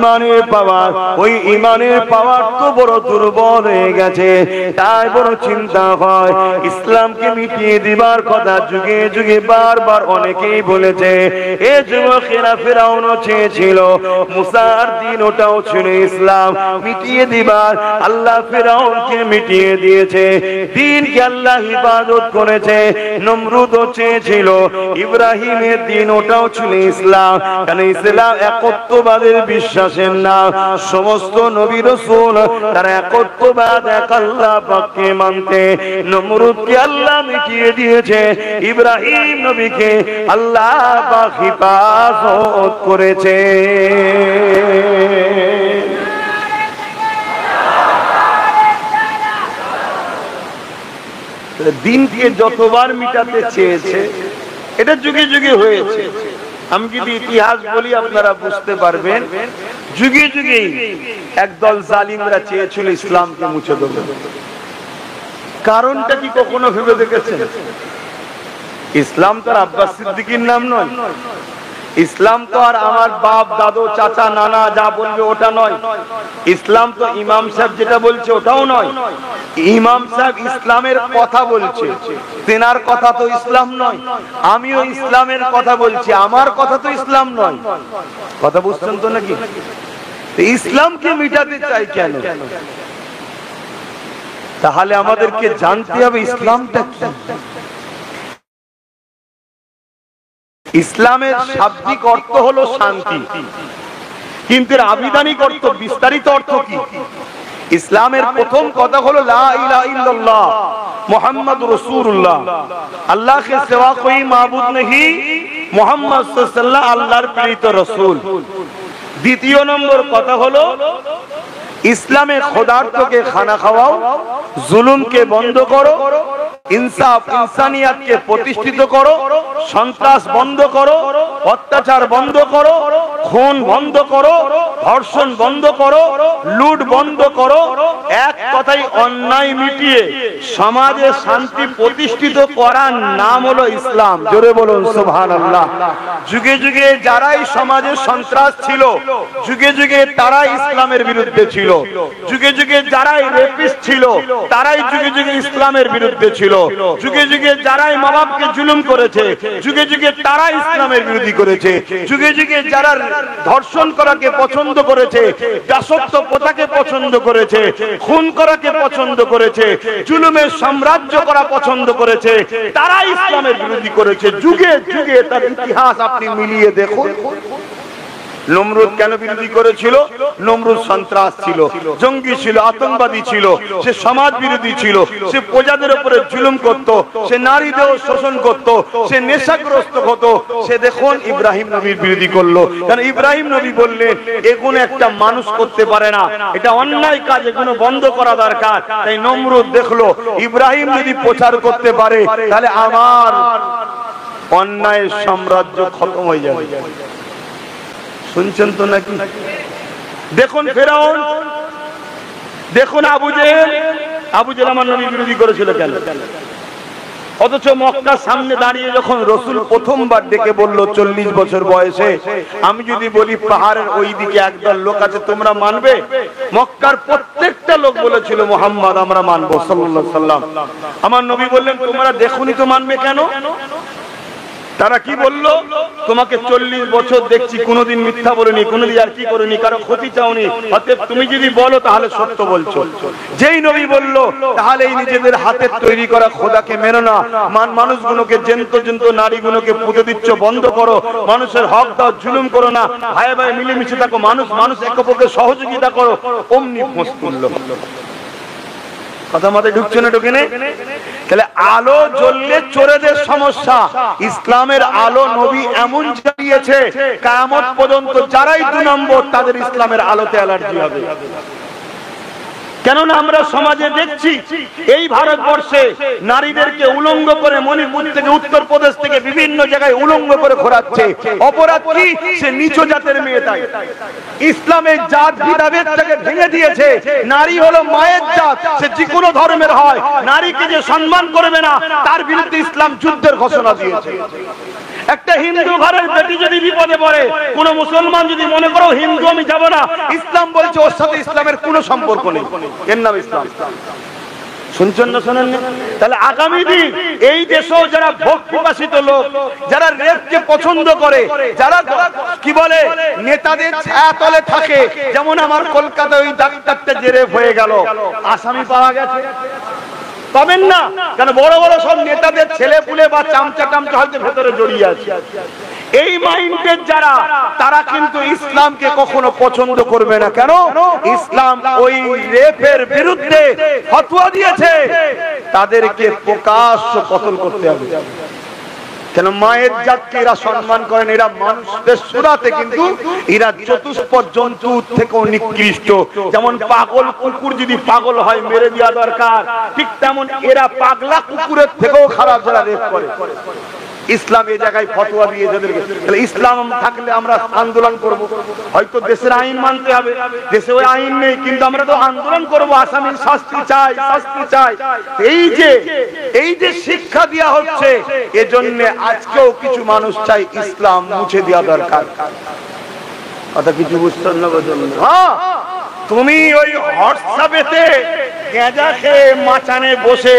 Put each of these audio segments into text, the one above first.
ইমানের পাওয়ার, ওই ইমানের পাওয়ার তো বড় দুর্বল হয়ে গেছে। তাই বড় চিন্তা হয়, ইসলামকে মিটিয়ে দিবার কথা যুগে যুগে বারবার অনেকেই বলেছে। এ যুবকেরা ফেরাউনও চেয়েছিল, মুসার দিন ওটাও ছিল ইসলাম মিটিয়ে দিবার। আল্লাহ ফেরাউনকে মিটিয়ে দিয়েছে, দিনকে আল্লাহ ইবাদত করেছে। নমরুদও চেয়েছিল, ইব্রাহিমের দিন ওটাও ছিল ইসলাম, কারণ ইসলাম একত্ববাদের বিশ্বাসের নাম। সমস্ত নবী রাসূল তারা একত্ববাদ, এক আল্লাহ পাককে মানতে। নমরুদকে আল্লাহ মিটিয়ে দিয়েছে, ইব্রাহিম নবীকে আল্লাহ পাক হিফাজত করেছে। দিনকে যতবার মিটাতে চেয়েছে, এটা যুগে যুগে হয়েছে। আমি যদি ইতিহাস বলি আপনারা বুঝতে পারবেন, যুগে যুগে একদল জালিমরা চেয়েছিল ইসলামকে মুছে দেবে। কারণটা কি কখনো ভেবে দেখেছেন? ইসলাম তো আর আব্বাস সিদ্দিকীর নাম নয়, ইসলাম তো আর আমার বাপ দাদু চাচা নানা যা বলবে ওটা নয়, ইসলাম তো ইমাম সাহেব যেটা বলছে ওটাও নয়। ইমাম সাহেব ইসলামের কথা বলছে, তেনার কথা তো ইসলাম নয়। আমিও ইসলামের কথা বলছি, আমার কথা তো ইসলাম নয়। কথা বুঝছেন তো নাকি? ইসলামকে মিটাতে চাই কেন? তাহলে আমাদেরকে জানতে হবে ইসলামটা কি। ইসলামের শাব্দিক অর্থ হলো শান্তি, কিন্তু এর আবিধানিক অর্থ, বিস্তারিত অর্থ কি? ইসলামের প্রথম কথা হলো লা ইলাহা ইল্লাল্লাহ মুহাম্মাদুর রাসূলুল্লাহ, আল্লাহ के सिवा कोई माबूद नहीं, মুহাম্মদ সাল্লাল্লাহু আলাইহি ওয়াসাল্লাম আল্লাহর প্রেরিত রাসূল। দ্বিতীয় নম্বর কথা হলো ইসলামে খোদার্থকে খানা খাওয়াও, জুলুমকে বন্ধ করো, ইনসাফ ইনসানিয়াতকে প্রতিষ্ঠিত করো, সন্ত্রাস বন্ধ করো, অত্যাচার বন্ধ করো, খুন বন্ধ করো, ধর্ষণ বন্ধ করো, লুট বন্ধ করো। এক কথায় অন্যায় মিটিয়ে সমাজে শান্তি প্রতিষ্ঠিত করার নাম হলো ইসলাম। জোরে বলুন সুবহানাল্লাহ। যুগে যুগে যারাই সমাজে সন্ত্রাস ছিল, যুগে যুগে তারাই ইসলামের বিরুদ্ধে ছিল। যুগে যুগে যারাই রেপিস্ট ছিল, তারাই যুগে যুগে ইসলামের বিরুদ্ধে ছিল। যুগে যুগে যারাই মা বাপকে জুলুম করেছে, যুগে যুগে তারা ইসলামের বিরোধী করেছে। যুগে যুগে যারা ধর্ষণ করাকে পছন্দ করেছে, দাসত্ব প্রথাকে পছন্দ করেছে, খুন করাকে পছন্দ করেছে, জুলুমের সাম্রাজ্য করা পছন্দ করেছে, তারা ইসলামের বিরোধী করেছে। যুগে যুগে তার ইতিহাস আপনি মিলিয়ে দেখুন। নমরুদ কেন বিরোধী করেছিল? নমরুদ সন্ত্রাস ছিল, জঙ্গি ছিল, আতঙ্কবাদী ছিল, সে সমাজ বিরোধী ছিল, সে প্রজাদের উপরে জুলুম করত, সে নারীদের শোষণ করত, সে নেশাগ্রস্ত হতো। সে দেখুন ইব্রাহিম নবীর বিরোধী করলো, কারণ ইব্রাহিম নবী বললেন এগুলো একটা মানুষ করতে পারে না, এটা অন্যায় কাজ, এগুলো বন্ধ করা দরকার। তাই নমরুদ দেখলো ইব্রাহিম যদি প্রচার করতে পারে তাহলে আমার অন্যায়ের সাম্রাজ্য খতম হয়ে যাবে। শুনছেন তো নাকি? দেখুন ফেরাউন, দেখুন আবু জেহেল। আবু জেহেল আমার নবী বিরোধী করেছিল কেন? অথচ মক্কার সামনে দাঁড়িয়ে যখন রসুল প্রথমবার ডেকে বলল 40 বছর বয়সে, আমি যদি বলি পাহাড়ের ওই দিকে একদল লোক আছে তোমরা মানবে? মক্কার প্রত্যেকটা লোক বলেছিল মুহাম্মদ আমরা মানবো সাল্লাল্লাহু আলাইহি ওয়াসাল্লাম। আমার নবী বললেন তোমরা দেখুনি তো মানবে কেন? তারা কি বলল? তোমাকে 40 বছর দেখছি, কোনোদিন মিথ্যা বলনি, কোনোদিন আর কি করিনি, কারো ক্ষতি চাওনি, অতএব তুমি যদি বলো তাহলে সত্য বলছো। যেই নবী বলল তাহলে এই নিজেদের হাতের তৈরি করা খোদাকে মেনো না, মানুষগুলোকে জেন্ত নারীগুলোকে পুঁতে দিচ্ছ, বন্ধ করো, মানুষের হক দাও, জুলুম করো না, ভাই ভাই মিলেমিশে থাকো, মানুষ একে অপরকে সহযোগিতা করো, অমনি ফোঁস করলো। কথা মাথায় ঢুকছে না? ঢুকে নেই? তাহলে আলো জ্বললে চোরেদের সমস্যা। ইসলামের আলো নবী এমন জ্বালিয়েছে কিয়ামত পর্যন্ত যারাই 2 নম্বর তাদের ইসলামের আলোতে অ্যালার্জি হবে। কেননা আমরা সমাজে দেখছি এই ভারতবর্ষে নারীদেরকে উলঙ্গ করে মণিপুর থেকে উত্তরপ্রদেশ থেকে বিভিন্ন জায়গায় উলঙ্গ করে ঘোরাচ্ছে। অপরাধ কি? সে নিচু জাতের মেয়ে। তাই ইসলামের জাত ভেদাভেদটাকে ভেঙে দিয়েছে। নারী হলো মায়ের জাত, সে যে কোনো ধর্মের হয়, নারীকে যে সম্মান করবে না তার বিরুদ্ধে ইসলাম যুদ্ধের ঘোষণা দিয়েছে। একটা হিন্দু ঘরের বেটি যদি বিপদে পড়ে, কোন মুসলমান যদি মনে করো হিন্দু আমি যাব না, ইসলাম বলছে ওর সাথে ইসলামের কোনো সম্পর্ক নেই, এর নাম ইসলাম। শুনছেন না শোনেন? তাহলে আগামী দিন এই দেশেও যারা ভোগ পিপাসিত লোক, যারা রেপকে পছন্দ করে, যারা কি বলে নেতাদের ছায়াতলে থাকে, যেমন আমার কলকাতায় ওই ডাক্তারটা যে রেপ হয়ে গেল, আসামি পাওয়া গেছে, পাবেন না কেন? বড় বড় সব নেতাদের ছেলে পুলে বা চামচা টামচা হয়তো ভেতরে জড়িয়ে আছে। এই মাইন্ডের যারা, তারা কিন্তু ইসলামকে কখনো পছন্দ করবে না। কেন? ইসলাম ওই রেপের বিরুদ্ধে ফতোয়া দিয়েছে, তাদেরকে প্রকাশ্য কতল করতে হবে। কেন? মায়ের জাতকে এরা সম্মান করেন, এরা মানুষদের সুরাতে কিন্তু এরা চতুষ্পদ জন্তুর থেকেও নিকৃষ্ট। যেমন পাগল কুকুর যদি পাগল হয় মেরে দেওয়া দরকার, ঠিক তেমন এরা পাগলা কুকুরের থেকেও খারাপ যারা রেপ করে। ইসলাম এই জায়গায় ফতোয়া দিয়ে যাদেরকে, তাহলে ইসলাম থাকলে আমরা আন্দোলন করব। হয়তো দেশের আইন মানতে হবে, দেশে ওই আইন নেই, কিন্তু আমরা তো আন্দোলন করব, আসামির শাস্তি চাই, শাস্তি চাই। এই যে শিক্ষা দেওয়া হচ্ছে, এজন্য আজকেও কিছু মানুষ চাই ইসলাম মুছে দেওয়া দরকার। কথা কিছু বুঝছেন না? হ্যাঁ, তুমি ওই হোয়াটসঅ্যাপেতে গাঁজা খেয়ে মাচানে বসে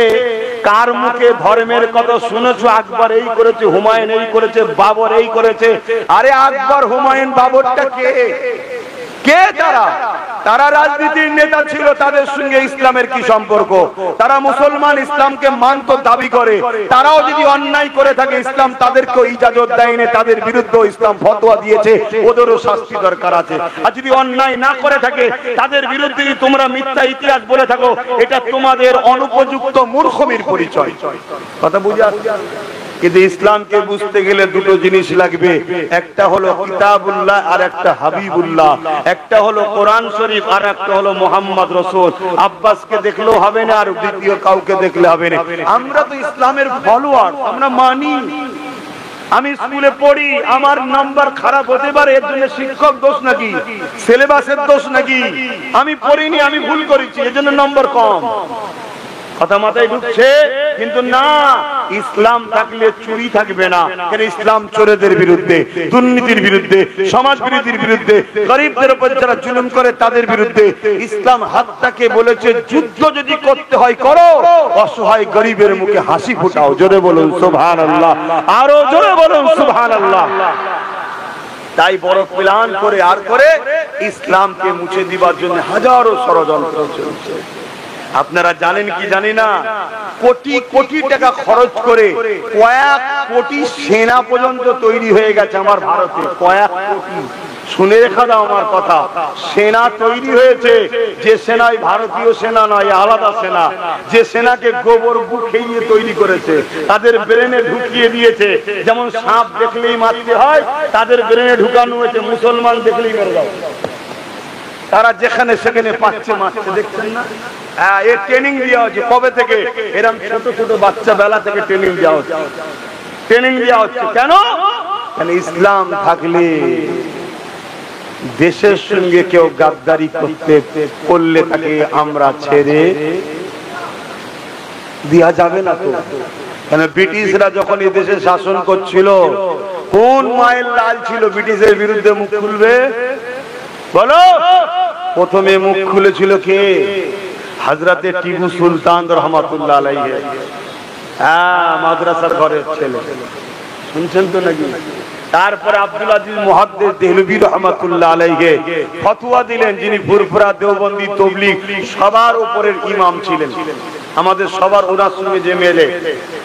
কার মুখে ধর্মের কথা শুনেছো? আকবর এই করেছে, হুমায়ুন এই করেছে, বাবর এই করেছে। আরে আকবর হুমায়ুন বাবরটা কে? কে তারা? তারা রাজনীতির নেতা ছিল, তাদের সঙ্গে ইসলামের কি সম্পর্ক? তারা মুসলমান, ইসলামকে মানত দাবি করে। তারাও যদি অন্যায় করে থাকে, ইসলাম তাদেরকে ইজাজত দেয়নি, তাদের বিরুদ্ধে ইসলাম ফতোয়া দিয়েছে, ওদেরও শাস্তি দরকার আছে। আর যদি অন্যায় না করে থাকে, তাদের বিরুদ্ধে তোমরা মিথ্যা ইতিহাস বলে থাকো, এটা তোমাদের অনুপযুক্ত মূর্খমির পরিচয়। কথা বুঝে আসছে? কিন্তু ইসলামকে বুঝতে গেলে দুটো জিনিস লাগবে, একটা হলো কিতাবুল্লাহ আর একটা হাবিবুল্লাহ, একটা হলো কোরআন শরীফ আর একটা হলো মুহাম্মদ রাসূল। আব্বাসকে দেখলেও হবে না, আর দ্বিতীয় কাউকে দেখলে হবে না। আমরা তো ইসলামের ফলোয়ার, আমরা মানি। আমি স্কুলে পড়ি, আমার নাম্বার খারাপ হতে পারে, এর জন্য শিক্ষক দোষ নাকি? সিলেবাসের দোষ নাকি? আমি পড়িনি, আমি ভুল করেছি, এর জন্য নম্বর কম। কথা মাথায় ঢুকছে? কিন্তু না, ইসলাম থাকলে চুরি থাকবে না। কারণ ইসলাম চোরেদের বিরুদ্ধে, দুর্নীতির বিরুদ্ধে, সমাজ বিরোধীর বিরুদ্ধে, গরিবদের উপর যারা জুলুম করে তাদের বিরুদ্ধে। ইসলাম হাতটাকে বলেছে যুদ্ধ যদি করতে হয় করো, অসহায় গরিবের মুখে হাসি ফোটাও। জোরে বলুন সুবহানাল্লাহ, আরো জোরে বলুন সুবহানাল্লাহ। তাই বড় প্ল্যান করে আর করে ইসলামকে মুছে দিবার জন্য হাজারো ষড়যন্ত্র চলছে। আপনারা জানেন কি জানি না, কোটি কোটি টাকা খরচ করে কয়েক কোটি সেনা পর্যন্ত তৈরি হয়ে গেছে আমার ভারতে। কয়েক কোটি, শুনে রেখা দাও আমার কথা, সেনা তৈরি হয়েছে। যে সেনাই ভারতীয় সেনা নয়, আলাদা সেনা। যে সেনাকে গোবর গু খেয়ে তৈরি করেছে, তাদের ব্রেনে ঢুকিয়ে দিয়েছে। যেমন সাপ দেখলেই মারতে হয়, তাদের ব্রেনে ঢুকানো হয়েছে মুসলমান দেখলেই মেরে দাও। তারা যেখানে সেখানে পাচ্ছে, মারছে, দেখছেন না? হ্যাঁ, এর ট্রেনিং দেওয়া হচ্ছে। কবে থেকে? এরকম ছোট ছোট বাচ্চা বেলা থেকে ট্রেনিং দেওয়া হচ্ছে। ট্রেনিং দেওয়া হচ্ছে কেন? কেন ইসলাম থাকলে দেশের সঙ্গে কেউ গাদ্দারি করলে তাকে আমরা ছেড়ে দেওয়া যাবে না তো। কেন ব্রিটিশরা যখন এই দেশে শাসন করছিল, কোন মায়ের লাল ছিল ব্রিটিশের বিরুদ্ধে মুখ খুলবে? বলো। প্রথমে মুখ খুলেছিল কে? হযরতে টিপু সুলতান রহমাতুল্লাহ আলাইহি। হ্যাঁ, মাদ্রাসার ঘরের ছেলে, শুনছেন তো নাকি? তারপরে আব্দুল আজিজ মুহাদ্দিস দেহলভী রহমাতুল্লাহ আলাইহি ফতোয়া দিলেন, যিনি ফুরফুরা, দেওবন্দি, তাবলীগ সবার উপরের ইমাম ছিলেন, আমাদের সবার ওনার সঙ্গে যে মেলে।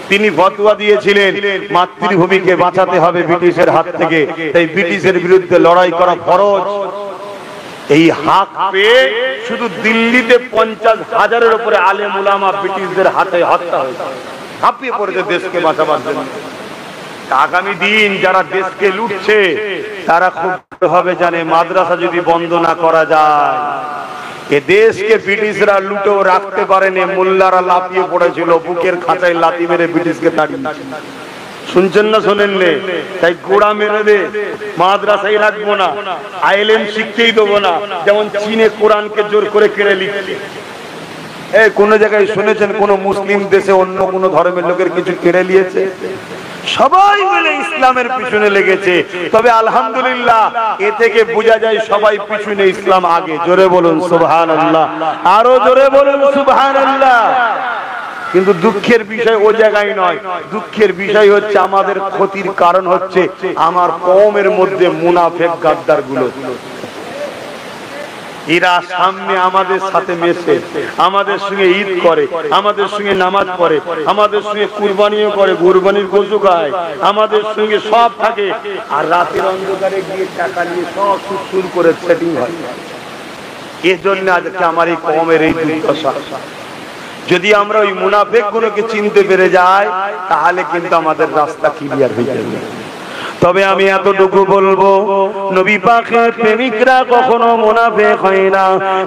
তিনি ফতোয়া দিয়েছিলেন মাতৃভূমিকে বাঁচাতে হবে ব্রিটিশের হাত থেকে, তাই ব্রিটিশের বিরুদ্ধে লড়াই করা ফরজ। এই হাক পেয়ে শুধু দিল্লিতে 50,000-এর উপরে আলেম উলামা ব্রিটিশদের হাতে হত্যা হয়েছে, হাঁপিয়ে পড়েছে দেশকে বাঁচাবার জন্য। আগামী দিন যারা দেশকে লুটছে তারা খুব ভাবে জানে, মাদ্রাসা যদি বন্ধ না করা যায়, এ দেশকে ব্রিটিশরা লুটেও রাখতে পারেনি। মোল্লারা লাফিয়ে পড়েছিল, বুকের খাঁচায় লাথি মেরে ব্রিটিশকে তাড়িয়েছে। শুনছেন না শোনেন? তাই গোড়া মেরে দে, মাদ্রাসায় রাখবো না, আইএলএম শিখতেই দেবো না। যেমন চীনে কোরআনকে জোর করে কেড়ে লিখছে। কোন জায়গায় শুনেছেন কোন মুসলিম দেশে অন্য কোন ধর্মের লোকের কিছু কেড়ে নিয়েছে? সবাই মিলে ইসলামের পিছনে লেগেছে। তবে আলহামদুলিল্লাহ এ থেকে বোঝা যায় সবাই পিছনে, ইসলাম আগে। জোরে বলুন সুবহানাল্লাহ, আরো জোরে বলুন সুবহানাল্লাহ। কিন্তু দুঃখের বিষয় ও জায়গায় নয়, দুঃখের বিষয় হচ্ছে আমাদের ক্ষতির কারণ হচ্ছে আমার কওমের মধ্যে মুনাফিক গাদ্দার গুলো। এরা সামনে আমাদের সাথে মেশে, আমাদের সঙ্গে ঈদ করে, আমাদের সঙ্গে নামাজ পড়ে, আমাদের সঙ্গে কুরবানিও করে, কুরবানির গোশু খায়, আমাদের সঙ্গে সব থাকে। আর রাতের অন্ধকারে গিয়ে টাকা নিয়ে সব সুর করে সেটিং হয়। এর জন্য আজকে আমার এই কওমের এই দুর্দশা। যদি আমরা ওই মুনাফিক গুলোকে চিনতে পেরে যাই তাহলে কিন্তু আমাদের রাস্তা ক্লিয়ার হয়ে যাবে। তবে আমি এতটুকু বলবো, নবী পাকের প্রেমিকরা কখনো মুনাফিক হয় না।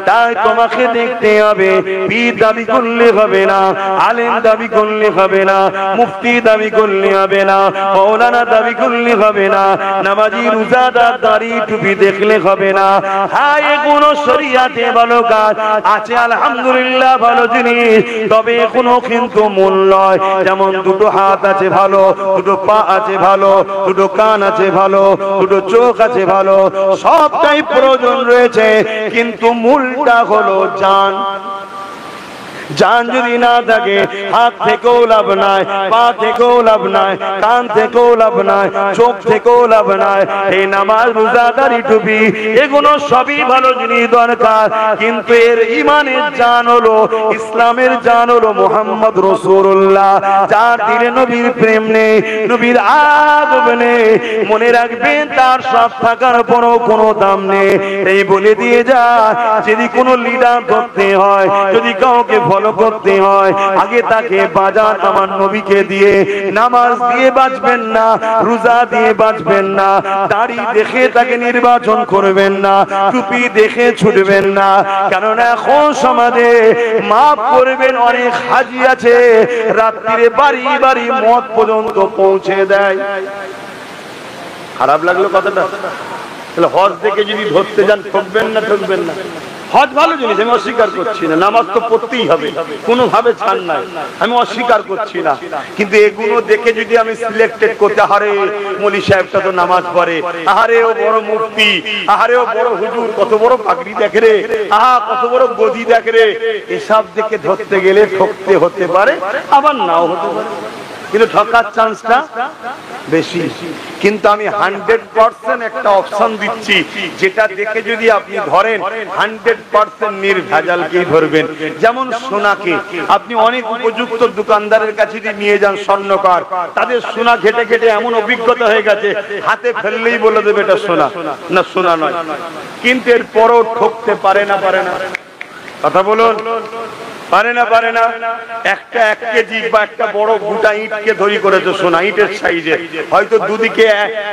তাই তোমাকে দেখতে হবে, পীর দাবি করলে হবে না, আলেম দাবি করলে হবে না, মুফতি দাবি করলে হবে না, মাওলানা দাবি করলে হবে না, নামাজি রোজাদার দাড়ি টুপি দেখলে হবে না। হ্যাঁ, এগুলো শরীয়তে ভালো কাজ আছে, আলহামদুলিল্লাহ ভালো জিনিস। তবে এখনো কিন্তু মূল নয়। যেমন দুটো হাত আছে ভালো, দুটো পা আছে ভালো, দুটো কান আছে ভালো, দুটো চোখ আছে ভালো, সবটাই প্রয়োজন রয়েছে, কিন্তু মূলটা হলো জান। জান যদি না থাকে হাত থেকেও লাভ নাই, পা থেকেও লাভ নাই, কান থেকেও লাভ নাই, চোখ থেকেও লাভ নাই। এই নামাজ রোজা দাড়ি টুপি এগুলো সবই ভালো জিনিস দরকার, কিন্তু এর ইমানের জান হলো, ইসলামের জান হলো মুহাম্মদ রাসূলুল্লাহ। যার দিলে নবীর প্রেম নেই, নবীর আদব নেই, মনে রাখবেন তার সব থাকার পরও কোনো দাম নেই। এই বলে দিয়ে যায়, যদি কোনো লিডার করতে হয়, যদি কাউকে ফলো করতে হয়, আগে তাকে বাজান আমার নবীকে দিয়ে। নামাজ দিয়ে বাঁচবেন না, রোজা দিয়ে বাঁচবেন না, দাড়ি দেখে তাকে নির্বাচন করবেন না, টুপি দেখে ছুটবেন না। কেননা এখন সমাজে মাফ করবেন অনেক হাজি আছে রাত্রিরে বাড়ি বাড়ি মদ পর্যন্ত পৌঁছে দেয়। খারাপ লাগলো কথাটা? তাহলে হজ দেখে যদি ধরতে যান ঠকবেন না, ঠকবেন না। হজ ভালো জিনিস, আমি অস্বীকার করছি না, নামাজ তো পড়তেই হবে, কোনোভাবে ছাড় নাই, আমি অস্বীকার করছি না। কিন্তু এগুলো দেখে যদি আমি সিলেক্টেড করতে, আহারে মৌলী সাহেবটা তো নামাজ পড়ে, আহারে ও বড় মুফতি, আহারে ও বড় হুজুর, কত বড় পাগড়ি দেখে রে, আহা কত বড় গদি দেখে রে, এসব দেখে ধরতে গেলে ঠকতে হতে পারে, আবার নাও হতে পারে, কিন্তু ঠকার চান্সটা বেশি। কিন্তু আমি 100% একটা অপশন দিচ্ছি, যেটা দেখে যদি আপনি ধরেন 100% নির্ভেজালকেই ধরবেন। যেমন সোনাকে আপনি অনেক উপযুক্ত দোকানদারের কাছে যদি নিয়ে যান, স্বর্ণকার, তাদের সোনা ঘেটে ঘেটে এমন অভিজ্ঞতা হয়ে গেছে, হাতে ফেললেই বলে দেবে এটা সোনা, না সোনা নয়। কিন্তু এর পরও ঠকতে পারে না, পারে না? কথা বলুন, পারে না, পারে না? একটা 1 কেজি বা একটা বড় গোটা ইটকে ধরি করেছে সোনা, ইটের সাইজে, হয়তো দুদিকে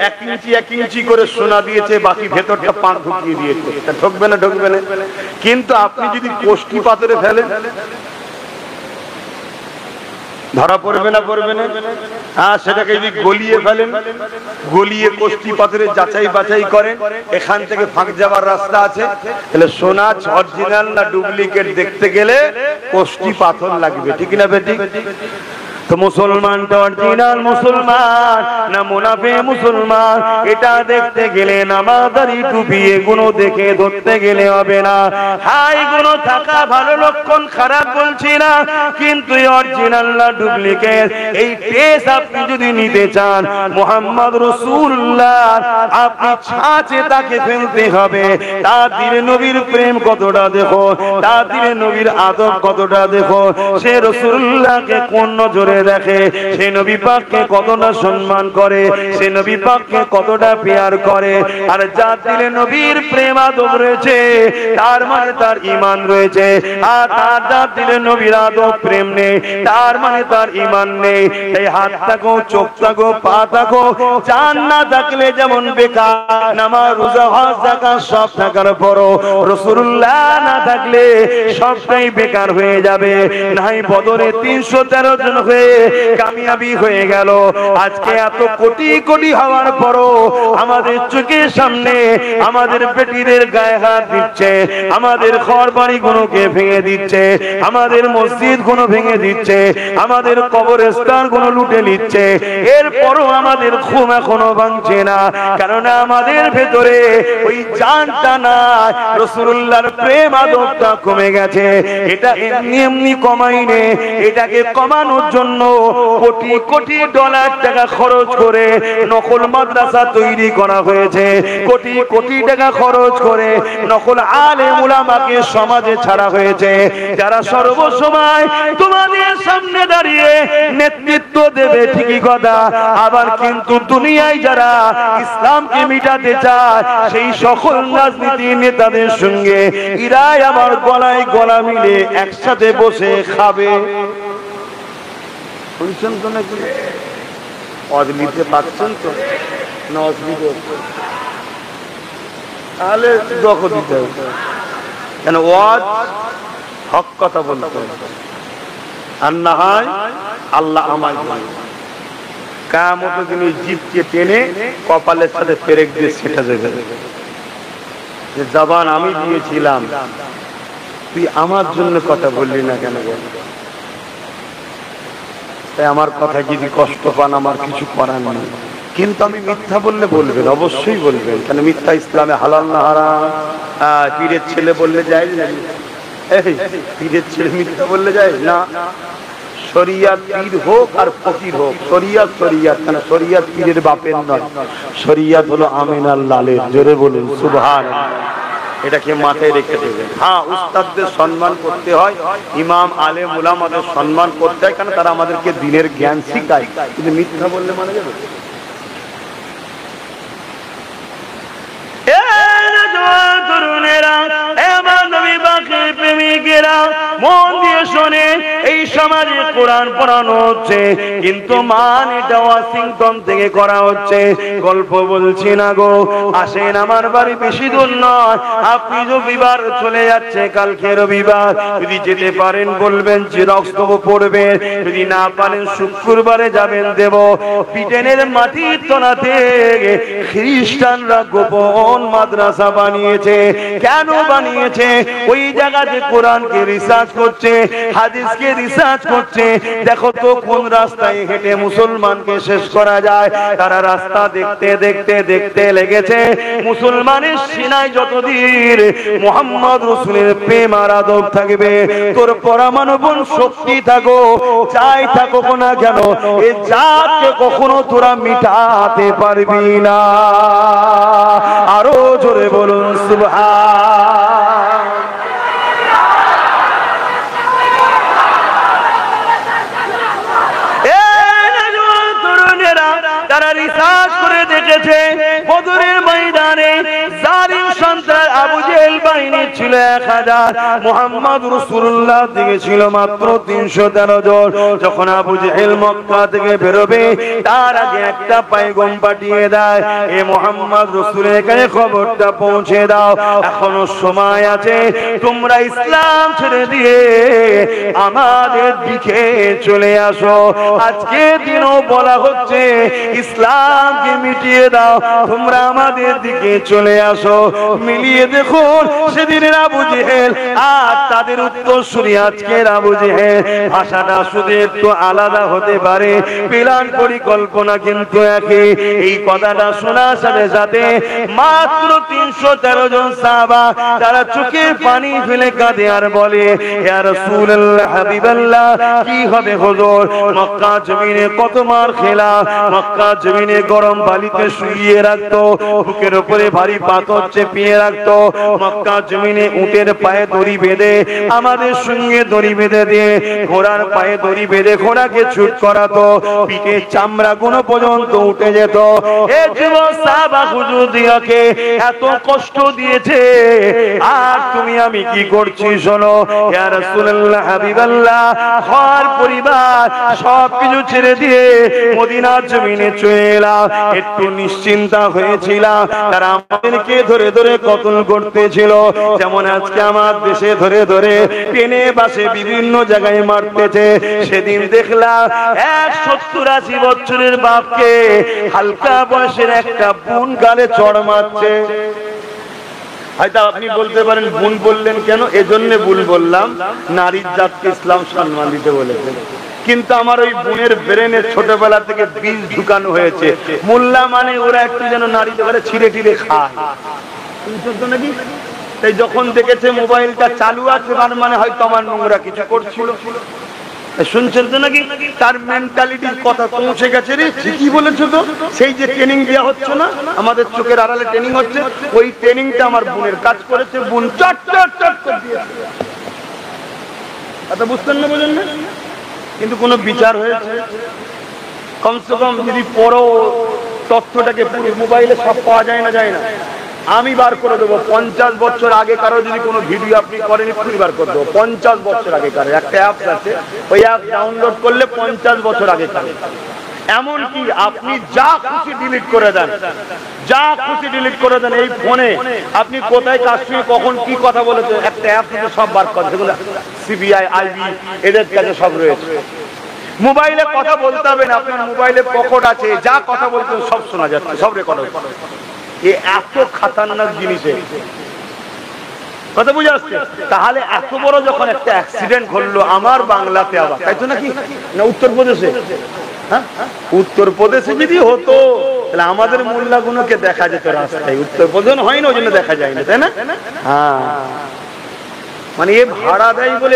1 ইঞ্চি 1 ইঞ্চি করে সোনা দিয়েছে, বাকি ভেতরটা পাক ঢুকিয়ে দিয়েছে, তা ঠকবে না, ঢুকবে না? কিন্তু আপনি যদি কোষ্টি পাথরে ফেলেন, ধরা পড়বে না, পড়বে না? হ্যাঁ, সেটাকে যদি গলিয়ে ফেলেন, গলিয়ে কোষ্টি পাথরে যাচাই বাছাই করেন, এখান থেকে ফাঁক যাওয়ার রাস্তা আছে, তাহলে সোনা অরিজিনাল না ডুপ্লিকেট দেখতে গেলে কোষ্টি পাথর লাগবে, ঠিক না বেটি? তো মুসলমানটা অরিজিনাল মুসলমান না মুনাফিক মুসলমান, এটা দেখতে গেলে নামাজ দাড়ি টুপি এগুলো দেখে ধরতে গেলে হবে না। হ্যাঁ, এগুলো থাকা ভালো লক্ষণ, খারাপ বলছি না, কিন্তু অরিজিনাল না ডুপ্লিকেট এই টেস্ট আপনি যদি নিতে চান, মুহাম্মদ রাসূলুল্লাহ আপনি ছাঁচে তাকে ফেলতে হবে। তার দিলে নবীর প্রেম কতটা দেখো, তার দিলে নবীর আদব কতটা দেখো, সে রাসূলুল্লাহকে কোন নজরে দেখে, সে নবী পাককে কতটা সম্মান করে, সে নবী পাককে কতটা প্যার করে। আর যার দিলে নবীর প্রেম আদব রয়েছে, তার মানে তার ঈমান রয়েছে। আর তার যার দিলে নবীর আদব প্রেম নেই, তার মানে তার ঈমান নেই। এই হাত থাকো, চোখ থাকো, পা থাকো, জান না থাকলে যেমন বেকার, নামাজ রোজা হজ যাকাত সব থাকার পরও রাসূলুল্লাহ না থাকলে সবটাই বেকার হয়ে যাবে। নাই বদরে 313 জন হয়ে মাদ্রাসাতে কামিয়াবি হয়ে গেল। আজকে এত কোটি কোটি হওয়ার পরও আমাদের চোখের সামনে আমাদের বেটিদের গায়ে হাত দিচ্ছে, আমাদের ঘর বাড়ি গুলোকে ভেঙে দিচ্ছে, আমাদের মসজিদ গুলো ভেঙে দিচ্ছে, আমাদের কবরস্থান গুলো লুটে নিচ্ছে। এরপরও আমাদের ঘুম এখনো ভাঙছে না, কারণ আমাদের ভেতরে ওই জানটা না, রাসূলুল্লাহর প্রেম আদবটা কমে গেছে। এটা এমনি এমনি কমাইনে, এটাকে কমানোর জন্য কোটি কোটি ডলার টাকা খরচ করে নকল মাদ্রাসা তৈরি করা হয়েছে, কোটি কোটি টাকা খরচ করে নকল আলেম উলামাকে সমাজে ছাড়া হয়েছে, যারা সর্বসময় তোমাদের সামনে দাঁড়িয়ে নেতৃত্ব দেবে ঠিকই কথা, আবার কিন্তু দুনিয়ায় যারা ইসলামকে মিটাতে চায় সেই সকল রাজনীতি নেতাদের সঙ্গে ইরাই আমার গলায় গলা মিলে একসাথে বসে খাবে। শুনছেন তো নাকি? অজলিতে পাচ্ছেন তো না? অজলিতে তাহলে দখল দিতে হবে, কেন ওয়াজ হক কথা বলতে হবে। আর না হয় আল্লাহ আমায় কিয়ামতের দিন জিভকে টেনে কপালের সাথে পেরেক দিয়ে সেটা যাবে, যে জবান আমি দিয়েছিলাম, তুই আমার জন্য কথা বললি না কেন? তাই আমার কথা যদি কষ্ট পান আমার কিছু করার নেই, কিন্তু আমি মিথ্যা বললে বলবেন, অবশ্যই বলবেন, কেন মিথ্যা ইসলামে হালাল না হারাম? পীরের ছেলে বললে যায় না? পীরের ছেলে মিথ্যা বললে যায় না? শরিয়াত পীর হোক আর ফকির হোক, শরিয়াত শরিয়াত, কেন শরিয়াত পীরের বাপের নয়, শরিয়াত হলো আমিনার লালের। জোরে বলুন সুবহানাল্লাহ। এটাকে মাথায় রেখে দেবেন। হ্যাঁ, উস্তাদদের সম্মান করতে হয়, ইমাম আলেম উলামাদের সম্মান করতে হয়, কারণ তারা আমাদেরকে দ্বীনের জ্ঞান শিখায়, কিন্তু মিথ্যা বললে মানে যাবে। মন দিয়ে শোনে, এই সমাজে কোরআন পড়ানো হচ্ছে, কিন্তু মান এটা ওয়াশিংটন থেকে করা হচ্ছে। গল্প বলছি না গো, আসেন আমার বাড়ি, বেশি দূর নয়। আপনি রবিবার চলে যাচ্ছে, কালকে রবিবার, যদি যেতে পারেন বলবেন জিরক্স দেবো পড়বেন, যদি না পারেন শুক্রবারে যাবেন দেব। ব্রিটেনের মাটির তলাতে খ্রিস্টানরা গোপন মাদ্রাসা বানিয়েছে। কেন বানিয়েছে? ওই জায়গাতে কোরআনকে রিসার্চ করছে, হাদিসকে রিসার্চ করছে। দেখো তো কোন রাস্তায় হেঁটে মুসলমানকে শেষ করা যায়। তারা রাস্তা দেখতে দেখতে দেখতে লেগেছে মুসলমানের সিনায় যতদিন মুহাম্মদ রাসূলের প্রেম আর আদব থাকবে, তোর পরমাণু শক্তি থাকো, যাই থাকো না কেন, এই জাতকে কখনো তোরা মিটাতে পারবি না। আরো জোরে বলুন সুবহান। তারা রিসার্চ করে দেখেছে বদরের ময়দানে জালিম সন্ত্রাস আবু জেহেল বাহিনী ছিল 1000, মুহাম্মদ রাসূলুল্লাহ দিকে ছিল মাত্র 313 জন। যখন আবু জেহেল মক্কা থেকে বেরোবে তার আগে একটা পয়গম পাঠিয়ে দেয়, এ মুহাম্মদ রাসূলের কাছে খবরটা পৌঁছে দাও, এখনো সময় আছে, তোমরা ইসলাম ছেড়ে দিয়ে আমাদের দিকে চলে আসো। আজকে দিনও বলা হচ্ছে ইসলামকে মিটিয়ে দাও, তোমরা আমাদের দিকে চলে আসো। মিলিয়ে দেখুন সেদিনের আবু জেহেল আর তাদের উত্তরসূরি আজকের আবু জেহেল, ভাষাটা শুধু একটু আলাদা হতে পারে, প্ল্যান পরিকল্পনা কিন্তু একই। এই কথাটা শোনার সাথে সাথে মাত্র 313 জন সাহাবা তারা চোখের পানি ফেলে কাঁদে আর বলে, ইয়া রাসূলুল্লাহ হাবিবাল্লাহ, কি হবে হুজুর? মক্কা জমিনে কত মার খেলা, মক্কা জমিনে গরম বালিতে শুইয়ে রাখতো, বুকের উপরে ভারী পাথর চেপিয়ে রাখতো, মক্কা জমিনে উটের পায়ে দড়ি বেঁধে আমাদের সঙ্গে দড়ি বেঁধে দিয়ে ঘোড়ার পায়ে দড়ি বেঁধে ঘোড়াকে ছুট করাতো, পিঠের চামড়া গুলো পর্যন্ত উঠে যেত। এ যুবক সাহাবা হুজুর দিয়াকে এত কষ্ট দিয়েছে, আর তুমি আমি কি করছি শোনো। ইয়া রাসূলুল্লাহ হাবিবাল্লাহ, ঘর পরিবার সবকিছু ছেড়ে দিয়ে মদিনার জমিনে চলে এলাম, একটু নিশ্চিন্তা হয়েছিলাম তারা আমাদেরকে ধরে ধরে কতল করতে করতেছিল, যেমন আজকে আমার দেশে ধরে ধরে টেনে বাসে বিভিন্ন জায়গায় মারতেছে। সেদিন দেখলাম 70-80 বছরের বাপকে হালকা বয়সের একটা বোন গালে চড় মারছে। হয়তো আপনি বলতে পারেন বোন বললেন কেন? এজন্য বোন বললাম, নারীর জাতকে ইসলাম সম্মান দিতে বলেছে। কিন্তু আমার ওই বোনের ব্রেনে ছোটবেলা থেকে বীজ ঢুকানো হয়েছে, মোল্লা মানে ওরা একটু যেন নারীদের ঘরে ছিঁড়ে টিড়ে খায় নাকি। তাই যখন দেখেছে মোবাইলটা চালু আছে, মানে হয়তো আমার নোংরা কিছু করছিল, শুনছেন তো নাকি, তার মেন্টালিটির কথা পৌঁছে গেছে। রে ঠিকই বলেছো তো, সেই যে ট্রেনিং দেওয়া হচ্ছে না, আমাদের চোখের আড়ালে ট্রেনিং হচ্ছে, ওই ট্রেনিংটা আমার বোনের কাজ করেছে। বোন চট চট চট করে দিয়েছে। কথা বুঝতেন না, বোঝেন না? কিন্তু কোনো বিচার হয়েছে? কমসে কম যদি পড়ো তথ্যটাকে, মোবাইলে সব পাওয়া যায় না, যায় না, আমি বার করে দেবো। 50 বছর আগে কারো যদি কোনো ভিডিও আপনি করেন, এক্ষুনি বার করে দেবো। 50 বছর আগে কারো একটা অ্যাপস আছে, ওই অ্যাপ ডাউনলোড করলে 50 বছর আগে কারো, এমনকি আপনি যা খুশি ডিলিট করে দেন, যা খুশি ডিলিট করে দেন। এই ফোনে আপনি কোথায় কার সঙ্গে কখন কি কথা বলেছে, একটা অ্যাপ থেকে সব বার করে, সেগুলো সিবিআই, আইবি এদের কাছে সব রয়েছে। মোবাইলে কথা বলতে হবে না, আপনার মোবাইলে পকেট আছে, যা কথা বলতে সব শোনা যাচ্ছে, সব রেকর্ড হচ্ছে। এ এত খাতারনাক জিনিসে কথা বুঝে আসছে। তাহলে এত বড় যখন একটা অ্যাক্সিডেন্ট ঘটলো আমার বাংলাতে, আবার তাই তো নাকি, না উত্তরপ্রদেশে, হ্যাঁ উত্তরপ্রদেশে যদি হতো তাহলে আমাদের মোল্লাগুলোকে দেখা যেত রাস্তায়। উত্তরপ্রদেশ হয় না, ওই জন্য দেখা যায় না, তাই না? হ্যাঁ, মানে এ ভাড়া দেয় বলে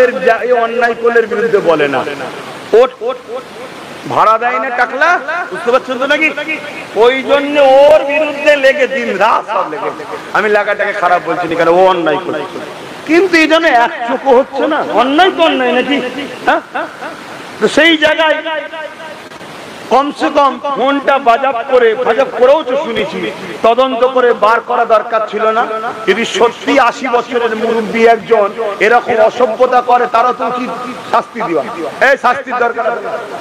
এ অন্যায় করলের বিরুদ্ধে বলে না, ভাড়া দেয় না টাকলা, বুঝতে পারছেন তো নাকি? ওই জন্য ওর বিরুদ্ধে লেগে দিন রাত সব লেগে। আমি লাগাটাকে খারাপ বলছি না, কেন ও অন্যায় করে, কিন্তু এই জন্য এক চোখও হচ্ছে না। অন্যায় তো অন্যায় নাকি, হ্যাঁ? তো সেই জায়গায় কমসে কম ফোনটা বাজাব করেও তো শুনেছি, তদন্ত করে বার করা দরকার ছিল না? যদি সত্যি 80 বছরের মুরব্বী একজন এরকম অসভ্যতা করে, তারা তো কি শাস্তি দেওয়া, এই শাস্তির দরকার।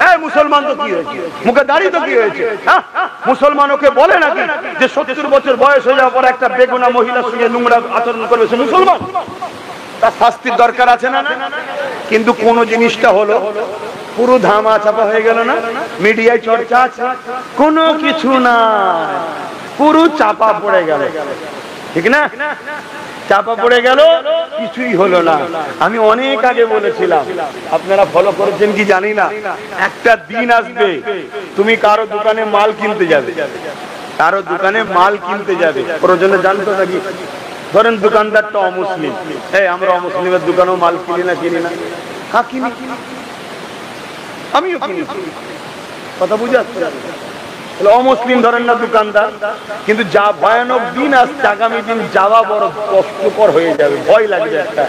এই মুসলমান তো কি হয়েছে, মুখে দাড়ি তো কি হয়েছে, হ্যাঁ? মুসলমান ওকে বলে নাকি যে 70 বছর বয়স হয়ে যাওয়ার পর একটা বেগুনা মহিলার সঙ্গে নোংরা আচরণ করবে, সে মুসলমান? তার শাস্তির দরকার আছে না? কিন্তু কোন জিনিসটা হলো পুরো ধামা চাপা হয়ে গেল না, মিডিয়ায় চর্চা আছে, কোনো কিছু না, পুরো চাপা পড়ে গেল, ঠিক না? চাপা পড়ে গেল, কিছুই হলো না। আমি অনেক আগে বলেছিলাম, আপনারা ফলো করেছেন কি জানি না, একটা দিন আসবে তুমি কারো দোকানে মাল কিনতে যাবে, কারো দোকানে মাল কিনতে যাবে, প্রয়োজনে জানতো নাকি? ধরেন দোকানদারটা অমুসলিম, এই আমরা অমুসলিমের দোকানেও মাল কিনি না, কিনি না? হ্যাঁ কিনি, আমিও কিনি। কথা বুঝে আসছে? অমুসলিম ধরেন না দোকানদার, কিন্তু যা ভয়ানক দিন আসছে, আগামী দিন যাওয়া বড় কষ্টকর হয়ে যাবে, ভয় লাগবে একটা,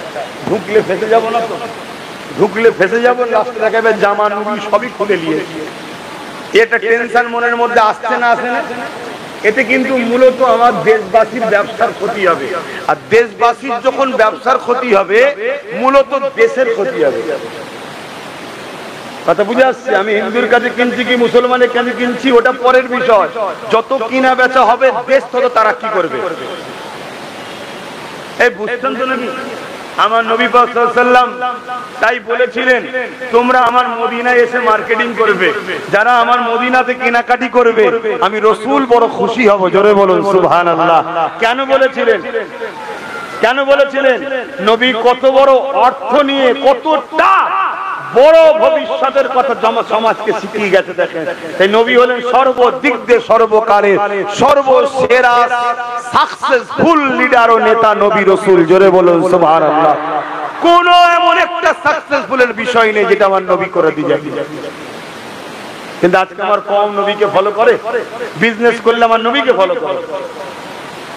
ঢুকলে ফেসে যাবো না তো, ঢুকলে ফেসে যাবো, রাস্তা দেখাবে জামা নুড়ি সবই খুলে নিয়ে, এটা টেনশন মনের মধ্যে আসছে না, আসে না? এতে কিন্তু মূলত আমার দেশবাসীর ব্যবসার ক্ষতি হবে, আর দেশবাসীর যখন ব্যবসার ক্ষতি হবে, মূলত দেশের ক্ষতি হবে। কথা বুঝে আসছে? আমি হিন্দুর কাছে কিনছি কি মুসলমানের কাছে কিনছি, ওটা পরের বিষয়। যত কিনা বেচা হবে, দেশ তত তারা কি করবে, এই বুঝতেন তো নাকি? আমার নবী পাক সাল্লাল্লাহু আলাইহি ওয়াসাল্লাম তাই বলেছিলেন, তোমরা আমার মদিনায় এসে মার্কেটিং করবে, যারা আমার মদিনাতে কেনাকাটি করবে, আমি রাসূল বড় খুশি হব। জোরে বলুন সুবহানাল্লাহ। কেন বলেছিলেন? কেন বলেছিলেন? নবী কত বড় অর্থ নিয়ে, কতটা বড় ভবিষ্যতের কথা সমাজকে শিখিয়ে গেছে, দেখেন। তাই নবী হলেন সর্বদিক দিয়ে সর্বকালের সর্বসেরা সাকসেসফুল লিডার ও নেতা, নবী রাসূল। জোরে বলুন সুবহানাল্লাহ। কোন এমন একটা সাকসেসফুলের বিষয় নেই যেটা আমার নবী করে দিয়ে। কিন্তু আজকে আমার কম নবীকে ফলো করে, বিজনেস করলে আমার নবীকে ফলো করে,